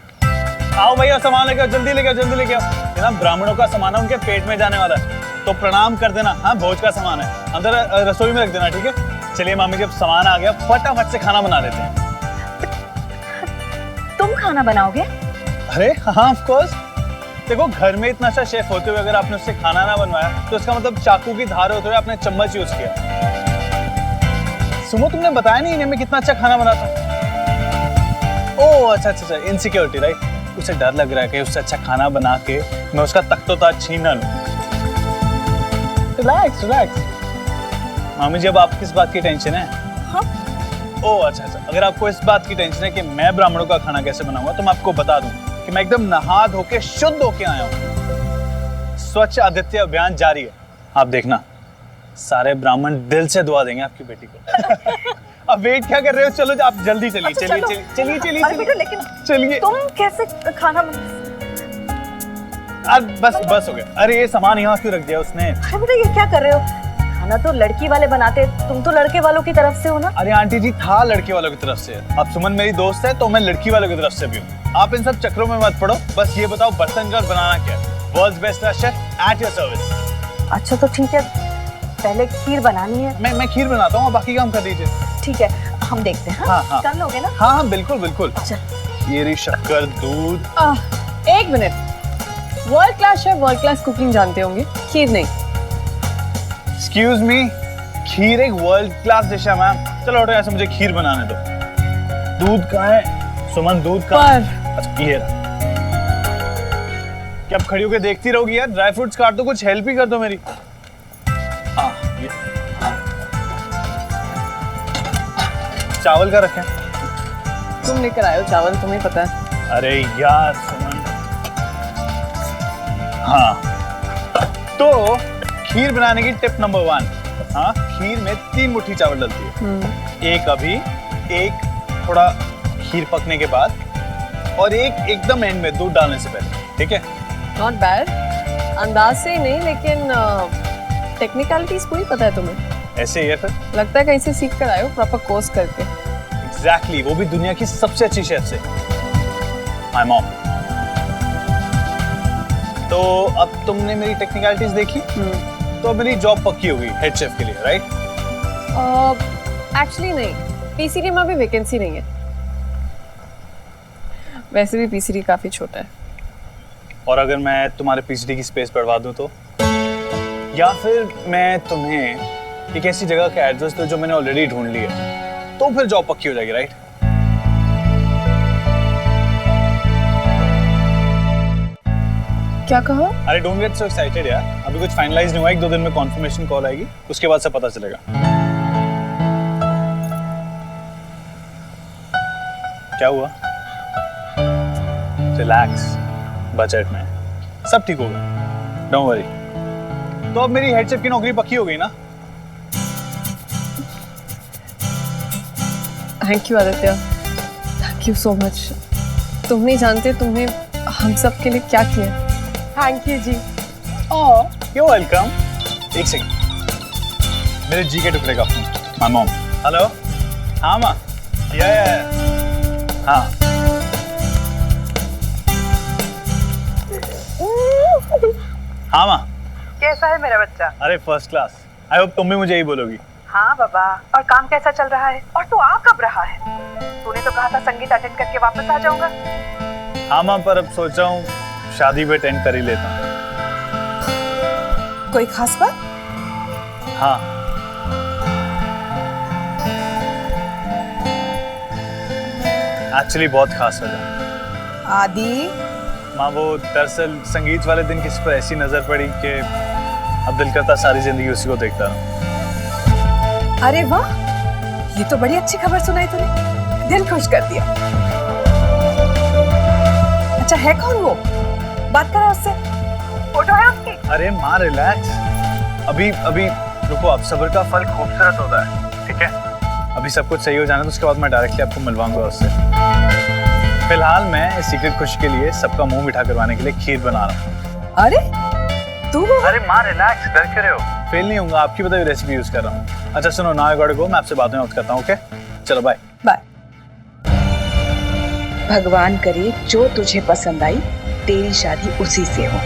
आओ भैया, सामान लेके आओ, जल्दी लेके आओ। ये ना ब्राह्मणों का सामान है, उनके पेट में जाने वाला है, तो प्रणाम कर देना। हाँ, भोज का सामान है, अंदर रसोई में रख देना, ठीक है? चलिए मामी, जब सामान आ गया फटाफट से खाना बना देते हैं। तुम खाना बनाओगे? अरे हाँ ऑफ कोर्स। देखो, घर में इतना अच्छा शेफ होते हुए अगर आपने उससे खाना ना बनवाया तो इसका मतलब चाकू की धार होते हुए आपने चम्मच यूज किया। सुमो, तुमने बताया नहीं इन्हें मैं कितना अच्छा खाना बनाता हूँ। ओह अच्छा, इनसिक्योरिटी, राइट? उसे डर लग रहा है कि उससे अच्छा खाना बना के मैं उसका तख्तो-ताज छीन ना लूं। रिलैक्स। मामी जी, अब आप किस बात की टेंशन है? हाँ? ओह अच्छा, अगर आपको इस बात की टेंशन है कि मैं ब्राह्मणों का खाना कैसे बनाऊंगा तो मैं आपको बता दूं कि मैं एकदम नहा धो के शुद्ध होके आया हूँ। स्वच्छ आदित्य अभियान जारी है, आप देखना, सारे ब्राह्मण दिल से दुआ देंगे आपकी बेटी को। अब वेट क्या कर रहे हो? चलो आप जल्दी चलिए। अच्छा, चलिए। लेकिन तुम कैसे खाना बस हो गया। अरे ये सामान यहाँ क्यों रख दिया उसने? अरे बेटा ये क्या कर रहे हो? खाना तो लड़की वाले बनाते, तुम तो लड़के वालों की तरफ से हो ना। अरे आंटी जी था लड़की वालों की तरफ से, अब सुमन मेरी दोस्त है तो मैं लड़की वालों की तरफ से भी हूँ। आप इन सब चक्रों में मत पड़ो, बस ये बताओ बर्तन का बनाना क्या है? World's best chef at your service. अच्छा तो ठीक है, पहले खीर बनानी है। मैं खीर बनाता हूँ, बाकी काम कर दीजिए। ठीक है, हम देखते हैं। हाँ। कर लोगे ना? हाँ बिल्कुल। ये रही शक्कर, दूध। एक minute, world class chef world class cooking जानते होंगे, खीर नहीं। एक्सक्यूज मी, खीर एक वर्ल्ड क्लास डिश है मैम। चलो हटो ऐसे, मुझे खीर बनाने दो। दूध कहाँ है सुमन? दूध कहाँ है? अच्छा ये रहा। क्या अब खड़ी होकर देखती रहोगी यार? ड्राई फ्रूट्स काट दो, कुछ हेल्प ही कर दो मेरी। ये चावल का रखें? तुम लेकर आए हो चावल, तुम्हें पता है। अरे यार सुमन। हाँ तो खीर बनाने की टिप नंबर 1, हाँ खीर में 3 मुट्ठी चावल डलती है। एक अभी, एक थोड़ा खीर पकने के बाद, और एक एकदम एंड में दूध डालने से पहले। ठीक है? नॉट बैड, अंदाज से ही नहीं लेकिन टेक्निकलिटीज पूरी पता है तुम्हें। ऐसे ही है फिर? लगता है कहीं से सीख कर आए हो, प्रॉपर कोर्स करके। एग्जैक्टली, वो भी दुनिया की सबसे अच्छी शेफ से, माय मॉम। तो अब तुमने मेरी टेक्निकलिटीज देखी, तो अब मेरी जॉब पक्की हो गई हेड शेफ के लिए, राइट? एक्चुअली नहीं, पीसीडी में भी वैकेंसी नहीं है। वैसे भी पीसीडी काफी छोटा है। और अगर मैं तुम्हारे पीसीडी की स्पेस बढ़वा दूं तो? या फिर मैं तुम्हें एक ऐसी जगह का एड्रेस दूं जो मैंने ऑलरेडी ढूंढ ली है, तो फिर जॉब पक्की हो जाएगी, राइट? क्या कहा? अरे डोंट गेट सो एक्साइटेड यार, अभी कुछ फाइनलाइज नहीं हुआ, 1-2 दिन में कॉन्फर्मेशन कॉल आएगी, उसके बाद से पता चलेगा। क्या हुआ? रिलैक्स, बजट में सब ठीक होगा, डोंट वरी। तो अब मेरी हेड शेफ की नौकरी पक्की हो गई ना? Thank you Aditya, thank you so much. तुम नहीं जानते तुमने हम सब के लिए क्या किया। थैंक यू जी। You welcome. एक सेकंड, मेरे जी के टुकड़े का फोन, माय मॉम। हेलो, हाँ माँ, हाँ हाँ माँ। कैसा है मेरा बच्चा? अरे फर्स्ट क्लास। आई होप तुम भी मुझे यही बोलोगी। हाँ बाबा, और काम कैसा चल रहा है? और तू आ कब रहा है? तूने तो कहा था संगीत अटेंड करके वापस आ जाऊंगा। हाँ माँ, पर अब सोच रहा हूँ शादी भी अटेंड कर ही लेता हूँ। कोई खास बात? हाँ, एक्चुअली बहुत खास वजह। आदि माँ, वो दरअसल संगीत वाले दिन किसी पर ऐसी नजर पड़ी कि अब दिल करता सारी जिंदगी उसी को देखता रहूं। अरे वाह, ये तो बड़ी अच्छी खबर सुनाई तूने, दिल खुश कर दिया। अच्छा है कौन वो? बात करा उससे, फोटो है उसकी? अरे माँ रिलैक्स, अभी रुको, अब सब्र का फल खूबसूरत होता है, ठीक है? अभी सब कुछ सही हो जाना तो उसके बाद मैं डायरेक्टली आपको मिलवाऊंगा उससे। फिलहाल मैं इस सीक्रेट खुशी के लिए सबका मुंह मीठा करवाने के लिए खीर बना रहा हूँ। अरे तू? अरे माँ रिलैक्स, डर क्यों रहे हो? फेल नहीं होऊंगा, आपकी बताई रेसिपी यूज कर रहा हूँ। अच्छा सुनो, now I got to go, मैं आपसे बाद में बात करता हूँ, ओके? चलो बाय। बाय। भगवान करे जो तुझे पसंद आई तेरी शादी उसी से हो।